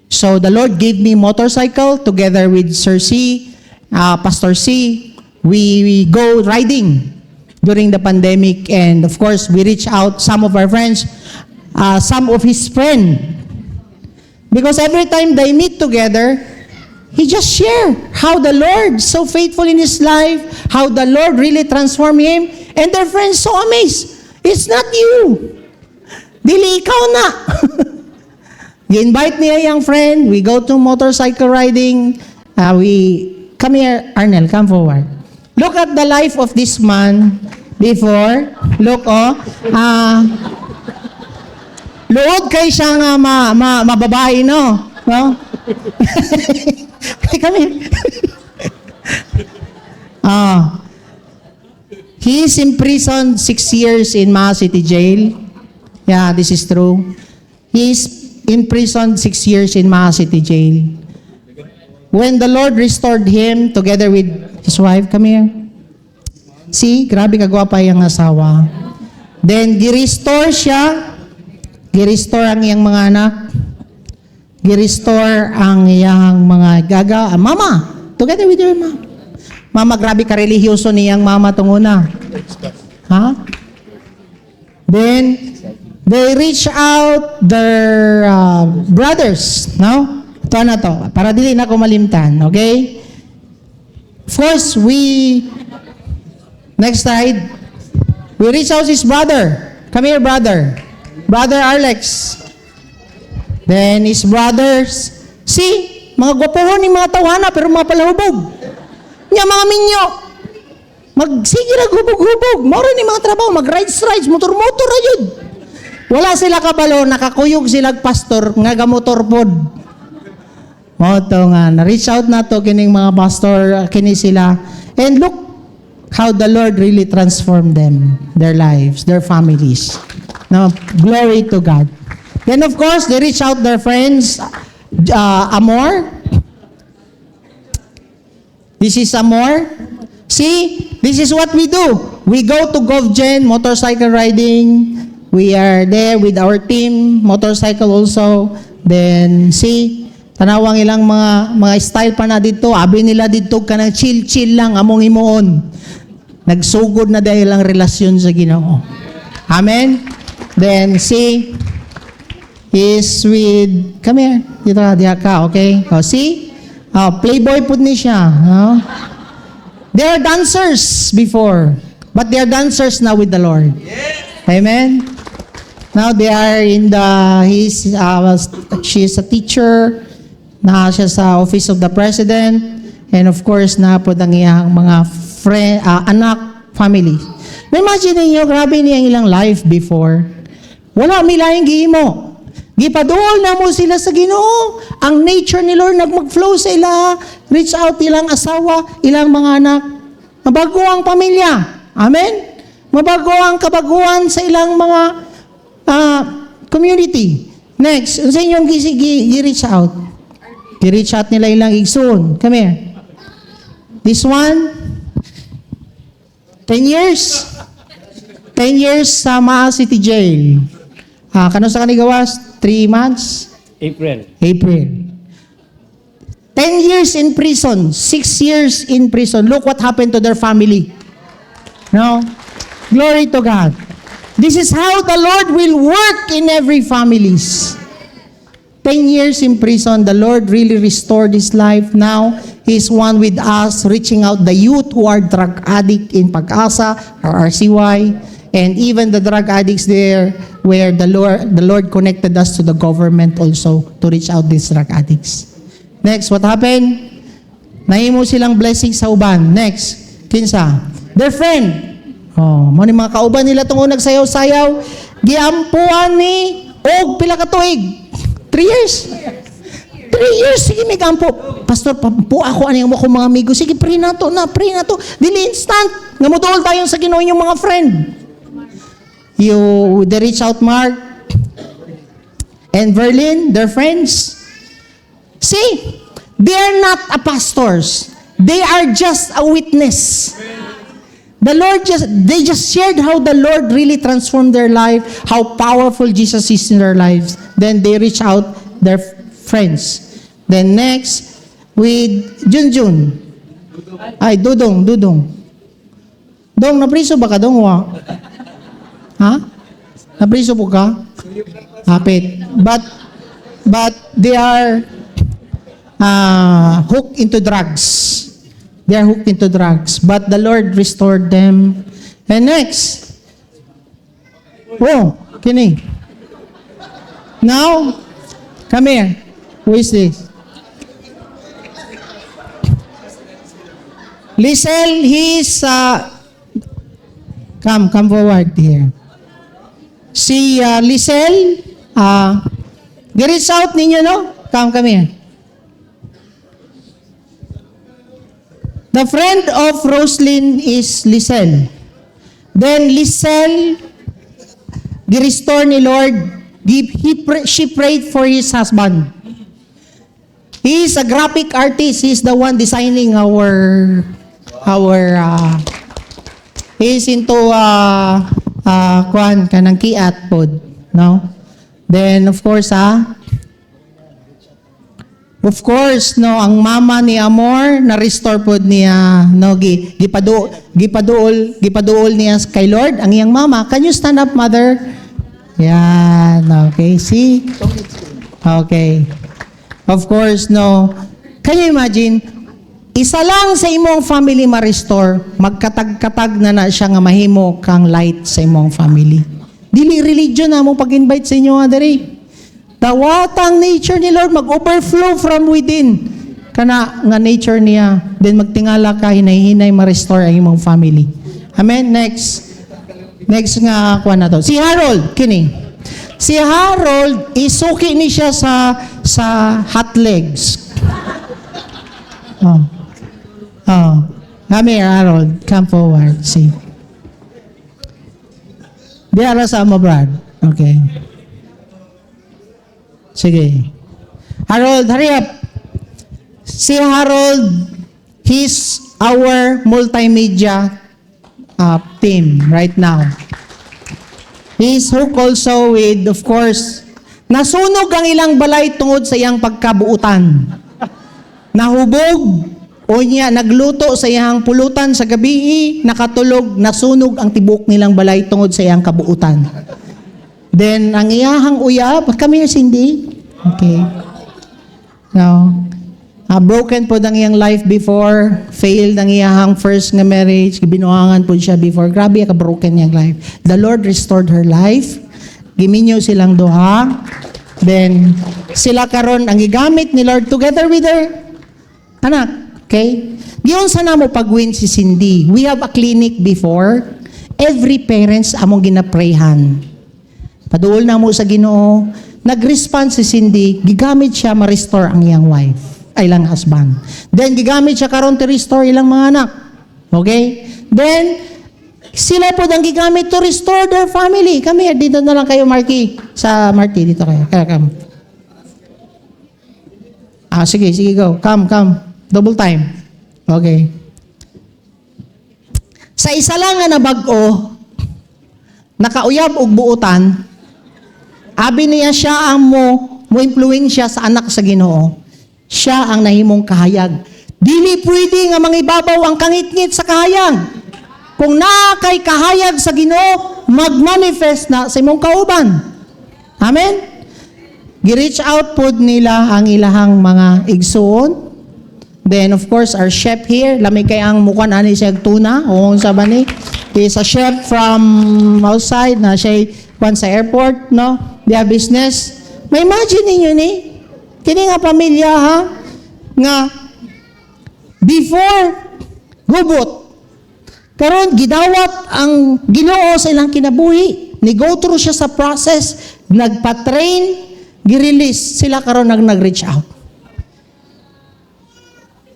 So the Lord gave me motorcycle together with Sir C, Pastor C. We go riding during the pandemic, and of course, we reach out some of our friends, some of his friends. Because every time they meet together, he just share how the Lord so faithful in his life, how the Lord really transformed him, and their friends so amazed. It's not you. Dili ikaw na. I-invite niya yung friend. We go to motorcycle riding. Come here, Arnel, come forward. Look at the life of this man before. Look, luod kay siya nga mababae, no? No? Come here. He is imprisoned 6 years in Maha City Jail. Yeah, this is true. He is imprisoned 6 years in Maha City Jail. When the Lord restored him together with his wife, come here. See, grabe kagwapa yung asawa. Then, gi-restore siya. Gi-restore ang iyang mga anak. Gi-restore ang iyang mga mama, together with your mom. Mama, grabe ka-religyoso niyang mama tunguna. Ha? Then, they reach out their brothers, no? Ito na to, para dili na ko malimtan, okay? First, next slide, we reach out his brother. Come here, brother. Brother Alex. Then, his brothers, see, mga gwapohon ni mga tawana, pero mga palahubog. Nya mga minyo, magsige na hubog-hubog. Moro ni mga trabaho, mag-rides, motor-motor na yun. Wala sila kabalo, nakakuyog sila pastor, nga gamotor pod. Moto nga, na-reach out na to, kining mga pastor, kini sila. And look, how the Lord really transformed them, their lives, their families. Now, glory to God. Then of course, they reach out their friends, Amor. This is Amor. See, this is what we do. We go to GovGen, motorcycle riding. We are there with our team, motorcycle also. Then, see, tanawang ilang mga style pa na dito. Abi nila dito ka ng chill-chill lang, among imoon. Nagsugod na dahil ang relasyon sa Ginoo. Amen? Then, see, is with, come here, dito ka, okay? Oh, see? Playboy pud ni siya. No? They are dancers before, but they are dancers now with the Lord. Amen? Now they are in the, she is a teacher, na siya sa Office of the President, and of course, na po ang iyang mga friend, anak, family. Imagine niyo, grabe niya ang ilang life before. Wala milayang gihimo. Gipaduol na mo sila sa Ginoo. Ang nature ni Lord nagmag-flow sa ila. Reach out ilang asawa, ilang mga anak. Mabago ang pamilya. Amen? Mabago ang kabaguan sa ilang mga community. Next, sa inyong gi-reach out. Gi-reach out nila ilang igsoon. Come here. This one, 10 years. 10 years sa Maa City Jail. Kano sa kanigawas? 3 months? April. 10 years in prison. 6 years in prison. Look what happened to their family. No? Glory to God. This is how the Lord will work in every families. 10 years in prison, the Lord really restored his life. Now, He's one with us, reaching out the youth who are drug addict in Pag-asa or RCY. And even the drug addicts there, where the Lord connected us to the government also to reach out these drug addicts. Next, what happened? Nahimo silang blessing sa uban. Next, kinsa? Their friend. Mo ni mga kauban nila tungod nagsayaw-sayaw, giampuan ni og pila ka tuig? 3 years. 3 years, sige may kampo. Pastor, pampu ako ano yung mga amigo. Sige, pray na to. Dili instant. Ngamutuol tayo sa Ginoo yung mga friend. They reach out Mark and Verlin, their friends. See, they are not a pastors. They are just a witness. They just shared how the Lord really transformed their life, how powerful Jesus is in their lives. Then they reach out their friends. Then next, with Junjun. Ay, Dudong. Dong, napriso ba ka, Dong? Ha? Napriso po ka? Hapit. But they are hooked into drugs. They are hooked into drugs. But the Lord restored them. And next. Kini. Now, come here. Who is this? Lisel, he's come forward here. Si Lisel, get out ninyo, no? Come here. The friend of Roslyn is Lisel. Then Lisel, restore ni Lord, she prayed for his husband. He is a graphic artist. He is the one designing our he is into kanang kiat pod, no? Then of course ang mama ni Amor na restore pod niya, no, gipaduol niya kay Lord ang iyang mama. Can you stand up, mother? Yan, okay, see? Okay. Of course, no. Can you imagine? Isa lang sa imong family ma-restore, magkatag-katag na siya nga mahimo kang light sa imong family. Dili religion na mo pag-invite sa inyo diri. Dawatang nature ni Lord mag-overflow from within. Kana nga nature niya, then magtingala ka hinay-hinay ma-restore ang imong family. Amen. Next nga kuan na to. Si Harold kini. Si Harold isuki ni siya sa hot legs. Come here, Harold. Come forward. See. Di ara sa mo, Brad. Okay. Sige. Harold, hurry up. Si Harold, he's our multimedia team right now. He's hooked also with, of course, nasunog ang ilang balay tungod sa iyang pagkabuutan. Nahubog, o niya, nagluto sa iyang pulutan sa gabi, nakatulog, nasunog ang tibok nilang balay tungod sa iyang kabuutan. Then, ang iyahang uyab, come here, Cindy. Okay. Now, broken po ang iyang life before, failed ang iyahang first nga marriage, binuangan po siya before. Grabe ka broken niyang life. The Lord restored her life. Giminyo silang duha. Then, sila karon ang gigamit ni Lord together with her anak. Okay? Giyon sana mo pag-win si Cindy. We have a clinic before. Every parents among ginaprayhan. Paduol na mo sa Ginoo. Nag-respond si Cindy. Gigamit siya ma-restore ang iyang wife. Ay lang husband. Then, gigamit siya karon to restore ilang mga anak. Okay? Then, sila po ang gigamit to restore their family. Come here, dito na lang kayo, Marky. Sa Marky, dito kayo. Kaya, come. Sige, go. Come. Double time. Okay. Sa isa lang nga nabag-o, nakauyab og buutan, abi niya siya ang mo influensya sa anak sa Ginoo. Siya ang nahimong kahayag. Dili pwede nga mangibabaw ang kangit-ngit sa kahayag. Kung naa kay kahayag sa Ginoo, mag-manifest na sa imong kauban. Amen? Gi-reach out po nila ang ilahang mga igsoon. Then, of course, our chef here, lamay kay ang mukha ani siya tuna, o sa bani. Is a chef from outside na siya sa airport, no? They have business. May imagine ninyo ni, kini nga pamilya ha, nga before gubot, karon gidawat ang Ginoo sa ilang kinabuhi. Ni-go through siya sa process, nagpa-train, gi-release sila karon nag-reach out.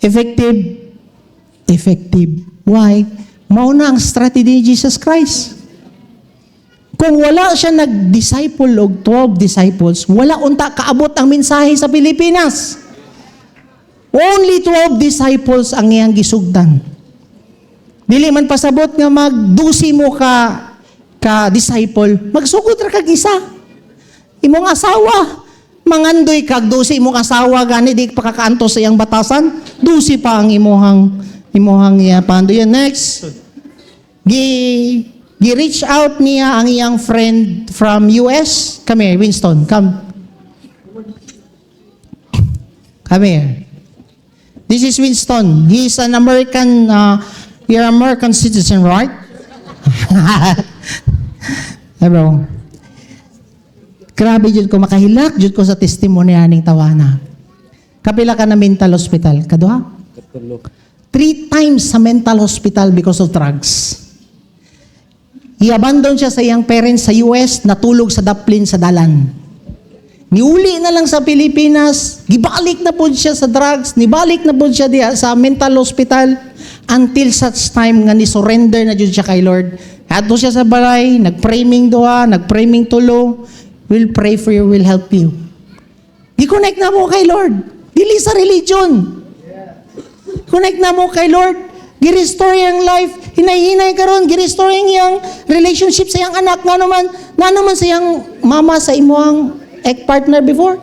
Effective. Why? Mauna ang strategy ni Jesus Christ. Kung wala siya nag-disciple og 12 disciples, wala unta kaabot ang mensahe sa Pilipinas. Only 12 disciples ang iyang gisugdan. Dili man pasabot nga magdusi mo ka disciple, magsugod ra kag isa. Imong asawa, mangandoy kag dusi imong asawa gani di pakakaantos sa iyang batasan, dusi pa ang imuhang pandoy. Next, gi-reach out niya ang iyang friend from US. Come here, Winston, come. Come here. This is Winston. He's an American, you're an American citizen, right? Hello. Grabe jud ko makahilak jud ko sa testimony aning tawana. Kapila ka na mental hospital, kaduha? 3 times sa mental hospital because of drugs. I-abandon siya sa iyang parents sa US, natulog sa daplin sa dalan. Niuli na lang sa Pilipinas, gibalik na po siya sa drugs, nibalik na po siya diya sa mental hospital until such time nga ni-surrender na jud siya kay Lord. Ato siya sa balay, nag-framing duha, nag-framing tulo, we'll pray for you, we'll help you. Di-connect na mo kay Lord. Dili sa religion. Connect na mo kay Lord. Gi-restore yung life. Hinay-hinay karon, gi-restore yung relationship sa iyang anak. Nga naman sa iyang mama sa imuhang partner before.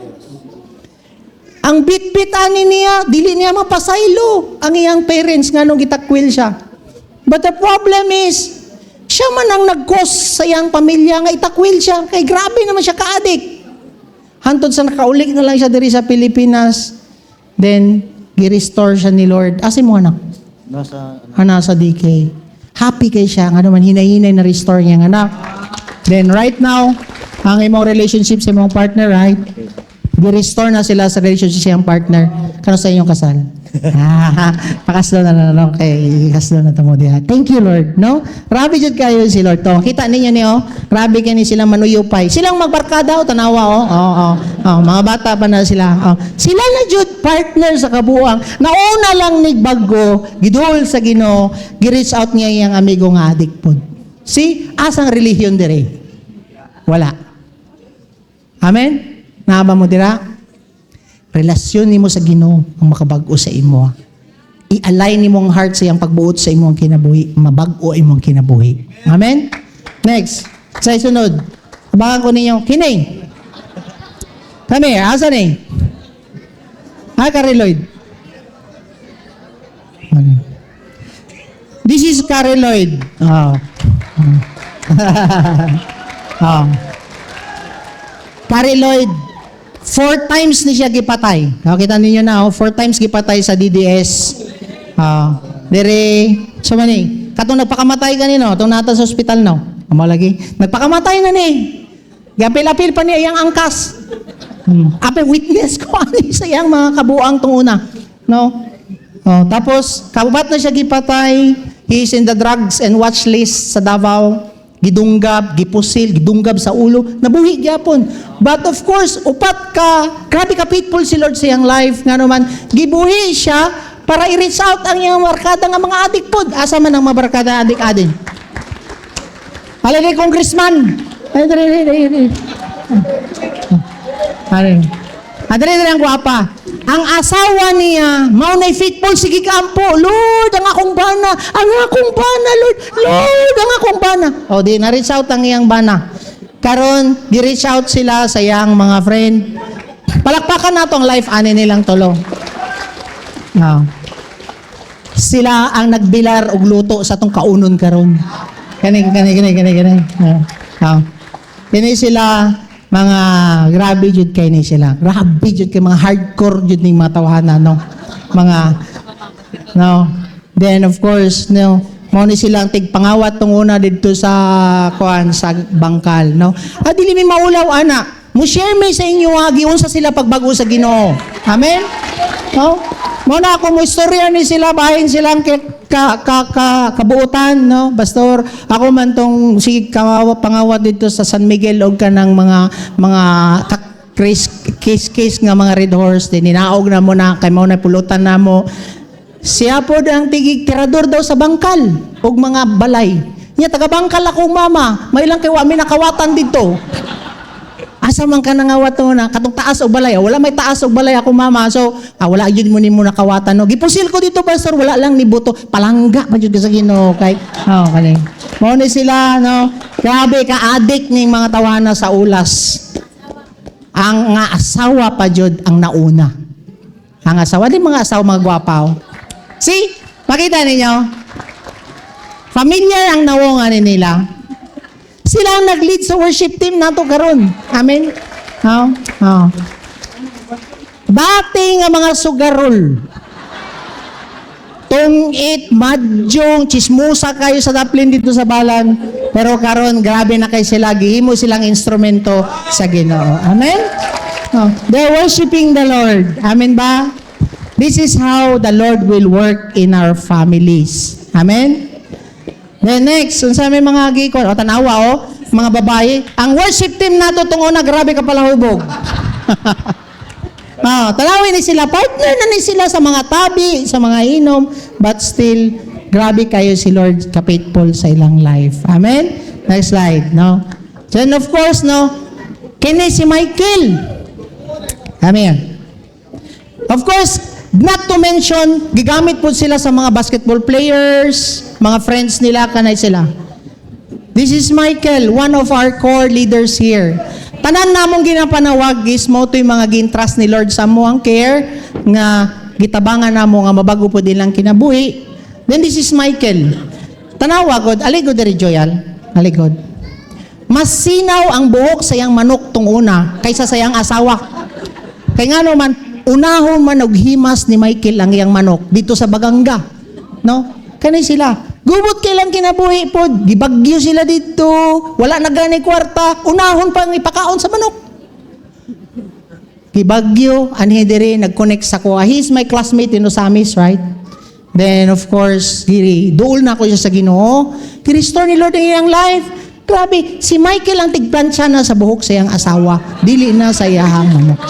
Ang bit-bit ani niya, dili niya mapasaylo ang iyang parents nga nung gitakwil siya. But the problem is, siya man ang nag-cause sa iyang pamilya nga itakwil siya. Kay grabe naman siya ka-addict. Hantod sa nakaulik na lang siya diri sa Pilipinas. Then, gi-restore siya ni Lord. Asa mo anak? Nasa DK. Happy kay siya. Nga naman, hinay-hinay na restore niya anak. Then, right now, ang imong relationship sa imong partner, right? Gi-restore na sila sa relationship sa iyong partner. Kano sa inyong kasal? Pakaslo na lang, okay. Kaslo na tamo diha. Thank you, Lord, no? Grabe jud kayo si Lord to. Kita ninyo niyo, grabe kani sila manuyupay. Silang magbarkada o tanawa mga bata pa na sila. Sila na jud partner sa kabuang. Nauna lang ni Baggo, gidul sa Ginoo, gi-reach out niya yang amigo nga adik pod. See, asang relihiyon dire? Wala. Amen? Naaba mo dira? Relasyon nimo sa Ginoo ang makabag-o sa imo. I-align nimo ang heart sa iyang pagbuot sa imong kinabuhi, mabag-o imong kinabuhi. Amen? Next. Sa sunod. Abangan ko ninyo. Kining. Come here. Asa ni? Carrie Lloyd. This is Carrie Lloyd. Carrie Lloyd. 4 times ni siya gipatay. Nakita ninyo na, 4 times gipatay sa DDS. Dire, so mani, katong nagpakamatay kanino, itong nata sa ospital no. Amo lagi, nagpakamatay na ni. Gapil-apil pa niya iyang angkas. Ape witness ko ani sa iyang mga kabuang tong una. No? Tapos, kabubat na siya gipatay, he is in the drugs and watch list sa Davao. Gidunggab, gipusil, gidunggab sa ulo, nabuhi gyapon. But of course, upat ka, grabe ka faithful si Lord sa iyang life, nga naman, gibuhi siya para i-reach out ang iyang markada nga mga adik pod. Asa man ang mga barkada adik adin? Halili, congressman. Adre ang guwapa. Ang asawa niya, mao na faithful, sige kampo. Lord, ang akong bana. Ang akong bana, Lord. Lord, ang akong bana. Di na-reach out ang iyang bana. Karon, di-reach out sila sa iyang mga friend. Palakpakan na itong life ani nilang tulo. Sila ang nagbilar og luto sa itong kaunon karon. Kani. Kini sila, mga grabe jud kay ni sila. Grabe jud kay mga hardcore jud ning mga tawhana no. Mga no. Then of course no, mao ni silang tigpangawat tong una didto sa kuan sa bangkal no. Dili mi maulaw ana. Mo share mi sa inyo giunsa sila pagbago sa Ginoo. Amen. No? Mo na ako mo istorya ni sila bahin silang kabuutan no pastor ako man tong sige pangawat dito sa San Miguel og kanang mga case nga mga red horse din ninaog na mo na kay mao na pulutan na mo siya pod ang tigig tirador daw sa bangkal og mga balay nya taga bangkal ako mama may lang kay wa mi nakawatan dito. Asa man ka nangawat mo na katong taas o balay wala may taas o balay ako mama so wala jud mo nimo nakawatan no gipusil ko dito pastor wala lang ni buto palangga pa jud sa Ginoo kay kani mo ni sila no grabe ka adik ning mga tawana sa ulas ang nga asawa pa jud ang nauna ang asawa di mga asawa mga gwapaw see makita ninyo familiar ang nawongan nila. Sila ang nag-lead sa worship team nato karon. Amen. Dati nga mga sugarol. Tungit, madyong, chismusa kayo sa daplin dito sa balan. Pero karon grabe na kay sila. Gihimo silang instrumento sa Ginoo. Amen? They're worshiping the Lord. Amen ba? This is how the Lord will work in our families. Amen? Then next, unsa may mga gikon o tanawa mga babae, ang worship team nato tong una grabe ka pala hubog. Tanawin ni sila, partner na ni sila sa mga tabi, sa mga inom, but still grabe kayo si Lord ka-faithful sa ilang life. Amen. Next slide, no. Then of course, no, kini si Michael. Amen. Of course, not to mention, gigamit po sila sa mga basketball players, mga friends nila, kanay sila. This is Michael, one of our core leaders here. Tanan namong ginapanawag is mo to yung mga gintrust ni Lord sa mo ang care, nga gitabangan namo nga mabago po din lang kinabuhi. Then this is Michael. Tanawa God, aligod diri Joyal, aligod. Mas sinaw ang buhok sa iyang manok tong una, kaysa sa iyang asawa. Kay nga naman, unahon man og himas ni Michael ang iyang manok dito sa Baganga. No? Kanay sila. Gubot kailang kinabuhi po. Gibagyo sila dito. Wala na gani kwarta. Unahon pang ipakaon sa manok. Gibagyo, anhi diri nag-connect sa kuha. He's my classmate in Osamis, right? Then, of course, duol na ko siya sa Ginoo. Restore ni Lord ang iyang life. Grabe, si Michael ang tigplansya na sa buhok sa iyang asawa. Dili na sa iyahang manok.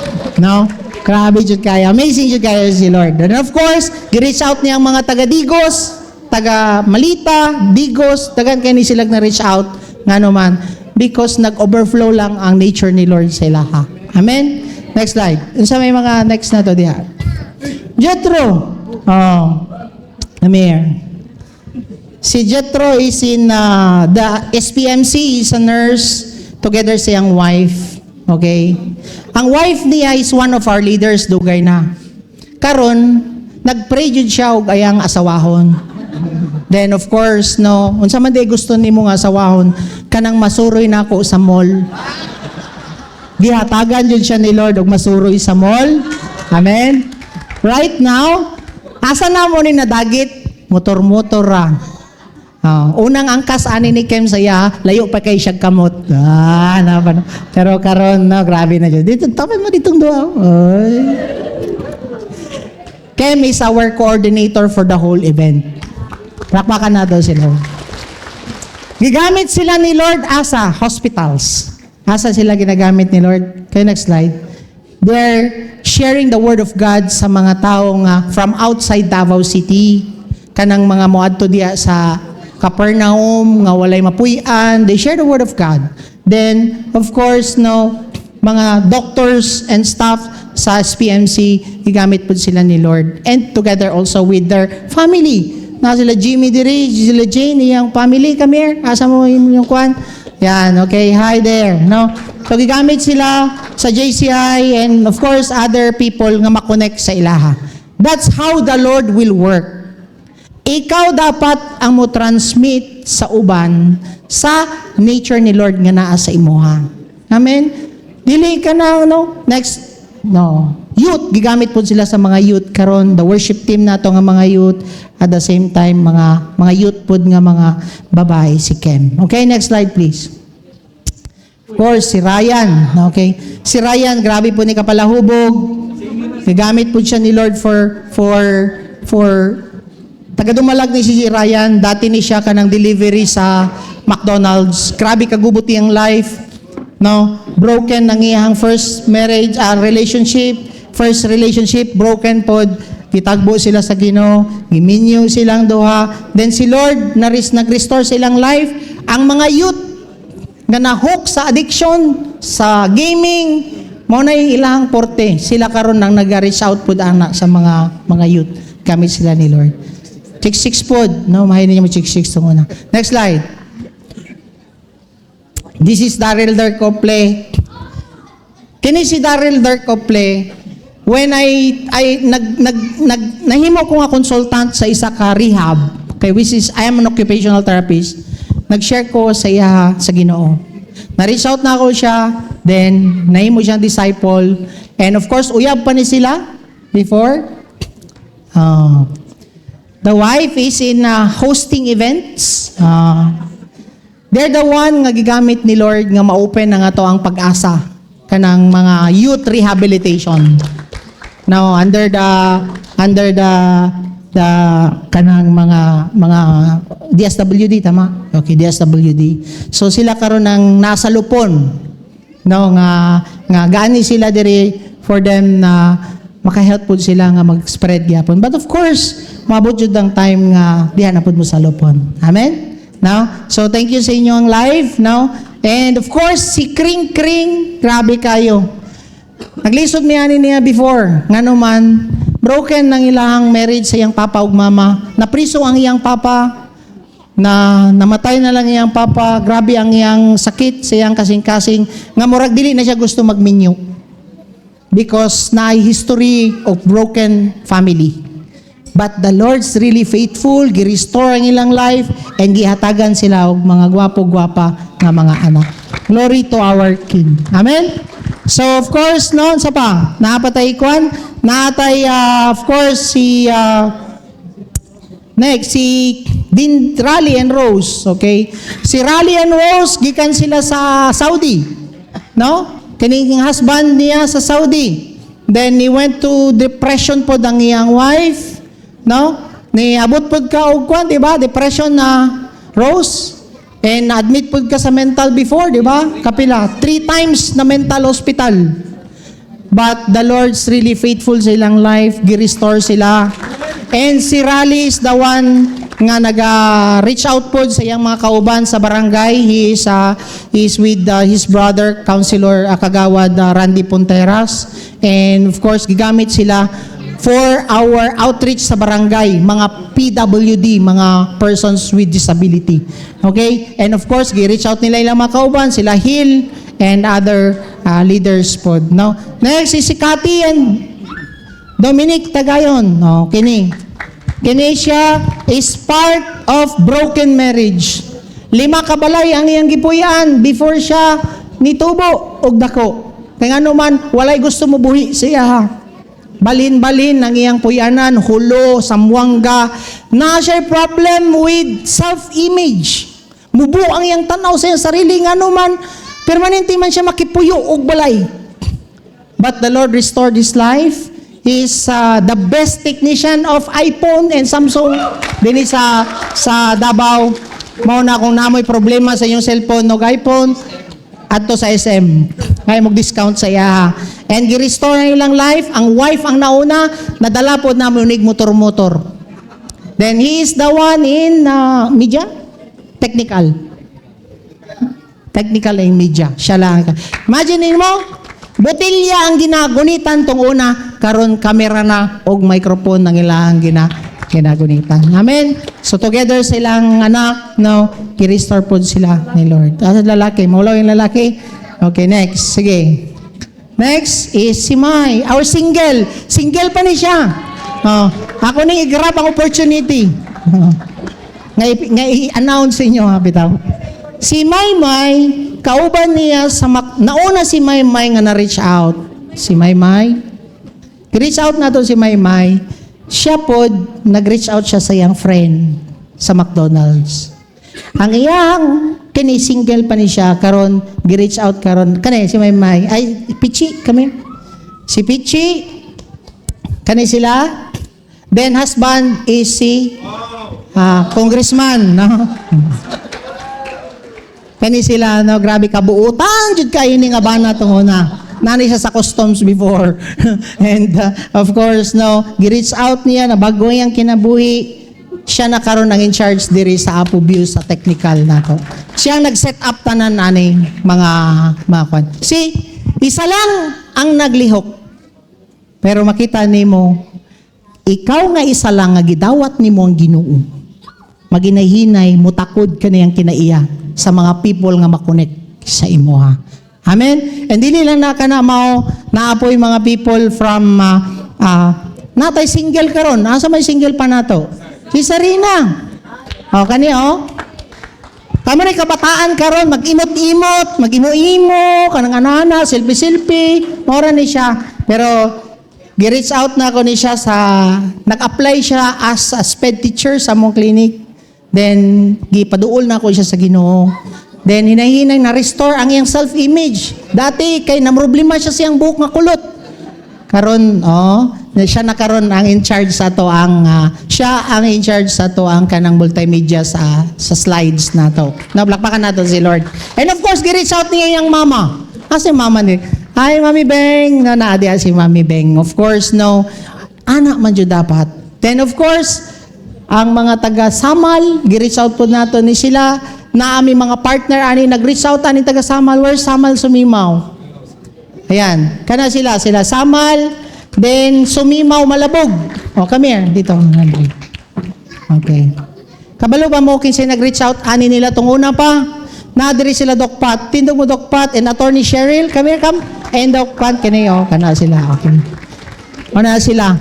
No? Grabe jud kaya. Amazing jud kaya si Lord. And of course, gi-reach out niya ang mga taga-Digos, taga-Malita, Digos, tagan kay ni sila na-reach out. Nga naman, because nag-overflow lang ang nature ni Lord sa ilaha. Amen? Next slide. Unsa may mga next na to diha? Jethro. Oh. Amir. Si Jethro is in the SPMC. He's a nurse together sa iyang wife. Okay? Ang wife niya is one of our leaders, dugay na. Karon, nag-pray jud siya og ayang asawahon. Then of course, no, unsa man day gusto nimo nga asawahon, kanang masuroy nako sa mall. Gihatagan jud siya ni Lord og masuroy sa mall. Amen. Right now, asa na mo ni nadagit? Motor-motor ra. Unang angkas ani ni Kem saya, layo pa kay siya kamot. Pero karon no, grabe na jud. Dito tapos mo ditong duha. Oy. Kem is our coordinator for the whole event. Rakpakan na daw sila. Gigamit sila ni Lord asa hospitals. Asa sila ginagamit ni Lord? Okay, next slide. They're sharing the word of God sa mga taong from outside Davao City. Kanang mga moadto diya sa Capernaum, nga walay mapuy-an. They share the word of God. Then, of course, no, mga doctors and staff sa SPMC, gigamit po sila ni Lord. And together also with their family. Na sila Jimmy Diri, sila Jane, iyang family, come here. Asa mo yung kwan? Yan, okay, hi there. No? So, gigamit sila sa JCI and of course, other people nga makonect sa ilaha. That's how the Lord will work. Ikaw dapat ang mo transmit sa uban sa nature ni Lord nga naa sa imuha. Amen? Dili ka na, no? Next, no. Youth, gigamit po sila sa mga youth karon, the worship team nato nga mga youth, at the same time mga youth po nga mga babae si Kem. Okay, next slide please. Of course, si Ryan, okay? Si Ryan, grabe po ni kapalahubog. Gigamit po siya ni Lord for tagadumalag ni si Ryan, dati ni siya kanang delivery sa McDonald's. Grabe kagubuti ang life. No, broken ang iyang first marriage, first relationship broken pod. Gitagbo sila sa Ginoo, giminyo silang duha. Then si Lord nag-restore silang life. Ang mga youth nga nahook sa addiction, sa gaming, mao na yung ilang porte. Sila karon nang nag-reach out pod ana sa mga youth. Gamit sila ni Lord. Chick-six pod. No, mahay ninyo mo chick-six itong una. Next slide. This is Daryl Dercople. Kini si Daryl Dercople, when nahimo ko nga consultant sa isa ka rehab, okay, which is, I am an occupational therapist, nag-share ko sa iya sa Ginoo. Na-reach out na ako siya, then nahimo siyang disciple, and of course, uyab pa ni sila before. The wife is in hosting events. They're the one nga gigamit ni Lord nga ma-open na nga to ang pag-asa kanang mga youth rehabilitation. Now under the kanang mga DSWD tama? Okay, DSWD. So sila karon nang nasa lupon. No nga gaani sila diri for them na maka-help po sila nga mag-spread gyapon. But of course, maabot jud ang time nga diha na pud mo sa lupon. Amen? Now, so thank you sa inyong live, no? And of course, si Kring Kring, grabe kayo. Naglisod niya niya before, nga naman, broken ng ilang marriage sa iyang papa ug mama. Napriso ang iyang papa, na namatay na lang iyang papa, grabe ang iyang sakit sa iyang kasing-kasing, nga murag dili na siya gusto magminyo. Because na history of broken family. But the Lord's really faithful, gi-restore ang ilang life, and gihatagan sila og mga gwapo-gwapa nga mga anak. Glory to our King. Amen? So, of course, no, sa pa, napatay kwan, natay, of course, next, si Raleigh and Rose, okay? Si Raleigh and Rose, gikan sila sa Saudi, no? Kining husband niya sa Saudi. Then he went to depression po ang iyang wife, no? Niabot po ka og kwan, di ba? Depression na Rose. And admit po ka sa mental before, di ba? Kapila, 3 times na mental hospital. But the Lord's really faithful sa ilang life, gi-restore sila. And si Raleigh is the one nga nag-reach out po sa iyang mga kauban sa barangay. He is with his brother, Councilor Kagawad Randy Punteras. And of course, gigamit sila for our outreach sa barangay, mga PWD, mga persons with disability. Okay? And of course, gi-reach out nila ilang mga kauban, sila Hill and other leaders po. No? Next is si Cathy and Dominic Tagayon. No, kini siya is part of broken marriage. 5 kabalay ang iyang gipuy-an before siya nitubo og dako. Kaya man, walay gusto mo buhi siya. Balin-balin ang iyang puyanan, hulo, samwanga. Na siya problem with self-image. Mubo ang iyang tanaw sa iyang sarili. Nga man, permanente man siya makipuyo og balay. But the Lord restored his life. He is the best technician of iPhone and Samsung din sa Davao. Mao na kung namoy problema sa inyong cellphone o iPhone adto sa SM. Kaya mag-discount sa iya. And gi-restore ang ilang life. Ang wife ang nauna, nadala po namin unig motor-motor. Then he is the one in media? Technical and media. Siya lang. Imagine mo, botilya ang ginagunitan tong una, karon kamera na og microphone ang ilang ginagunitan. Amen. So together silang anak, no, i-restore po sila ni Lord. At lalaki, maulaw yung lalaki. Okay, next. Sige. Next is si May, our single. Single pa ni siya. Ako nang i-grab ang opportunity. Nga i-announce sa inyo, ha, bitaw. Si May, kauban niya nauna si May nga na-reach out. Si May. I-reach out na to si May. Siya po, nag-reach out siya sa iyang friend sa McDonald's. Ang iyang single pa ni siya, karon gi-reach out karon. Kani si May. Ay, Pichi, kami. Si Pichi, kani sila. Then husband is si congressman, no? Kani sila, no, grabe kabuutan, jud kayo ni nga bana tong una. Nani siya sa customs before. And of course, no, gi-reach out niya na bago yang kinabuhi, siya na karon ang in charge diri sa Apo View sa technical nato. Siya ang nag-set up tanan ani mga kwan. Isa lang ang naglihok. Pero makita nimo, ikaw nga isa lang nga gidawat nimo ang Ginoo. Maginahinay, mutakod kaniyang kinaiya sa mga people nga makonect sa imo, ha. Amen? And dili lang na mao naapoy mga people from natay single karon. Asa may single pa nato? Si Sarina. Kani Kamo na kabataan karon mag-imot-imot, mag-imo-imo, kanang anana, selfie-selfie, maura ni siya. Pero gi-reach out na ako ni siya nag-apply siya as a sped teacher sa mong clinic. Then, gipaduol na ako siya sa Ginoo. Then, hinahinay na-restore ang iyang self-image. Dati, kay namroblema siya siyang buhok nga kulot. Karon, siya na karon ang in charge sa to ang kanang multimedia sa slides na to. Nablakpakan nato si Lord. And of course, gi-reach out niya yung mama. Kasi mama ni, hi, Mami Beng. Naadiya si Mami Beng. Of course, no, anak man jud dapat. Then of course, ang mga taga-Samal, gi-reach out po nato ni sila, na aming mga partner, nag-reach out ani taga-Samal. Where's Samal Sumimaw? Ayan, kana sila Samal, then Sumimaw Malabog. Come here, dito. Okay. Kabalo ba mo kinsa nag-reach out, ani nila tong una pa? Nadiri sila Doc Pat, tindog mo Doc Pat, and Attorney Cheryl, come here, come. And Doc Pat, kana sila. Okay. Kana sila.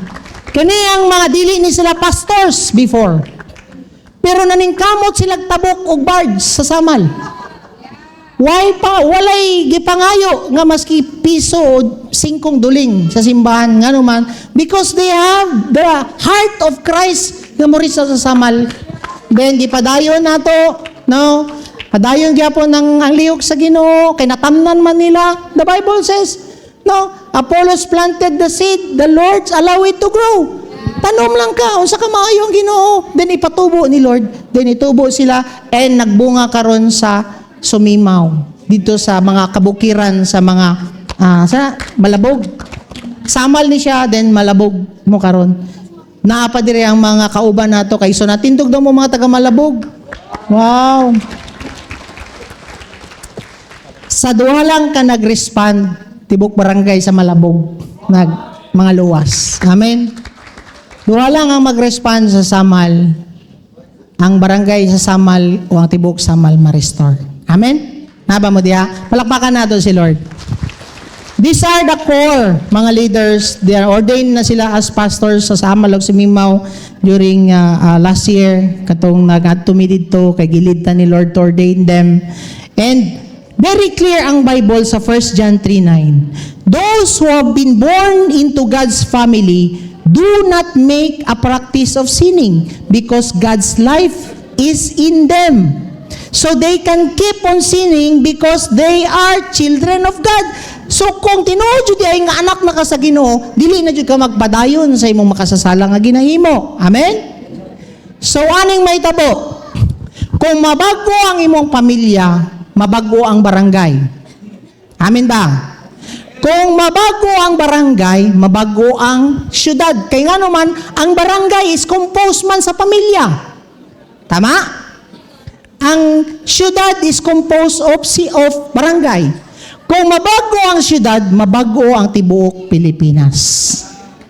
Kani ang mga dili ni sila pastors before. Pero naningkamot sila tabok og barge sa Samal. Walay gipangayo nga maski piso o 5 duling sa simbahan nga naman because they have the heart of Christ nga mori sa Samal. Then gipadayon nato, no? Padayon gyapon ang lihok sa Ginoo kay natamnan man nila. The Bible says, no, Apollos planted the seed, the Lord allow it to grow. Tanom lang ka, unsa ka maayo ang Ginoo, then ipatubo ni Lord, then itubo sila, and nagbunga karon sa Sumimaw, dito sa mga kabukiran, sa mga, sa Malabog. Samal ni siya, then Malabog mo karon. Naapa diri ang mga kauban nato, kay so natindog daw mo mga taga Malabog. Wow! Sa duha lang ka nag-respond, tibok barangay sa Malabog, mga luwas. Amen? Duha lang ang mag-respond sa Samal, ang barangay sa Samal o ang tibok Samal ma-restore. Amen? Naba mo diha? Palakpakan nato si Lord. These are the core, mga leaders. They are ordained na sila as pastors sa Samal o Sumimaw during last year. Katong nag-atumi dito, kay gilid ta ni Lord to ordain them. And very clear ang Bible sa 1 John 3:9. Those who have been born into God's family do not make a practice of sinning because God's life is in them. So they can keep on sinning because they are children of God. So kung tinuod jud ay nga anak na ka sa Ginoo, dili na jud ka magpadayon sa imong makasasala nga ginahimo. Amen? So aning mahitabo, kung mabago ang imong pamilya, mabago ang barangay. Amen ba? Kung mabago ang barangay, mabago ang syudad. Kaya nga naman, ang barangay is composed man sa pamilya. Tama? Ang syudad is composed of barangay. Kung mabago ang syudad, mabago ang tibuok Pilipinas.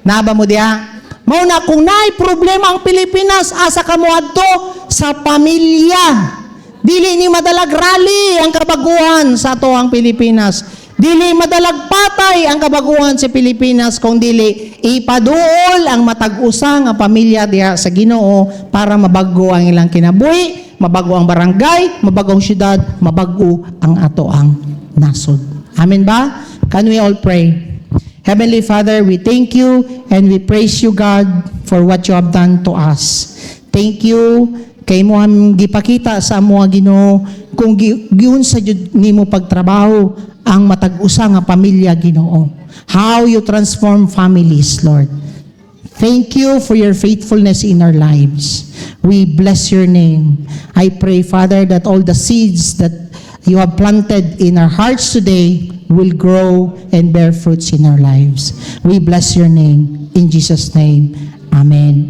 Naba mo diya? Mauna, kung naay problema ang Pilipinas, asa ka mo adto sa pamilya. Dili ni madalag rally ang kabaguhan sa ato ang Pilipinas. Dili madalag patay ang kabaguhan sa Pilipinas kung dili ipaduol ang matag-usa nga pamilya diha sa Ginoo para mabago ang ilang kinabuhi, mabago ang barangay, mabago ang syudad, mabago ang ato ang nasod. Amen ba? Can we all pray? Heavenly Father, we thank you and we praise you, God, for what you have done to us. Thank you kay mo ang gipakita sa amo Ginoo kung giun sa jud nimo pagtrabaho ang matag-usa nga pamilya Ginoo. How you transform families, Lord. Thank you for your faithfulness in our lives. We bless your name. I pray, Father, that all the seeds that you have planted in our hearts today will grow and bear fruits in our lives. We bless your name. In Jesus' name, amen.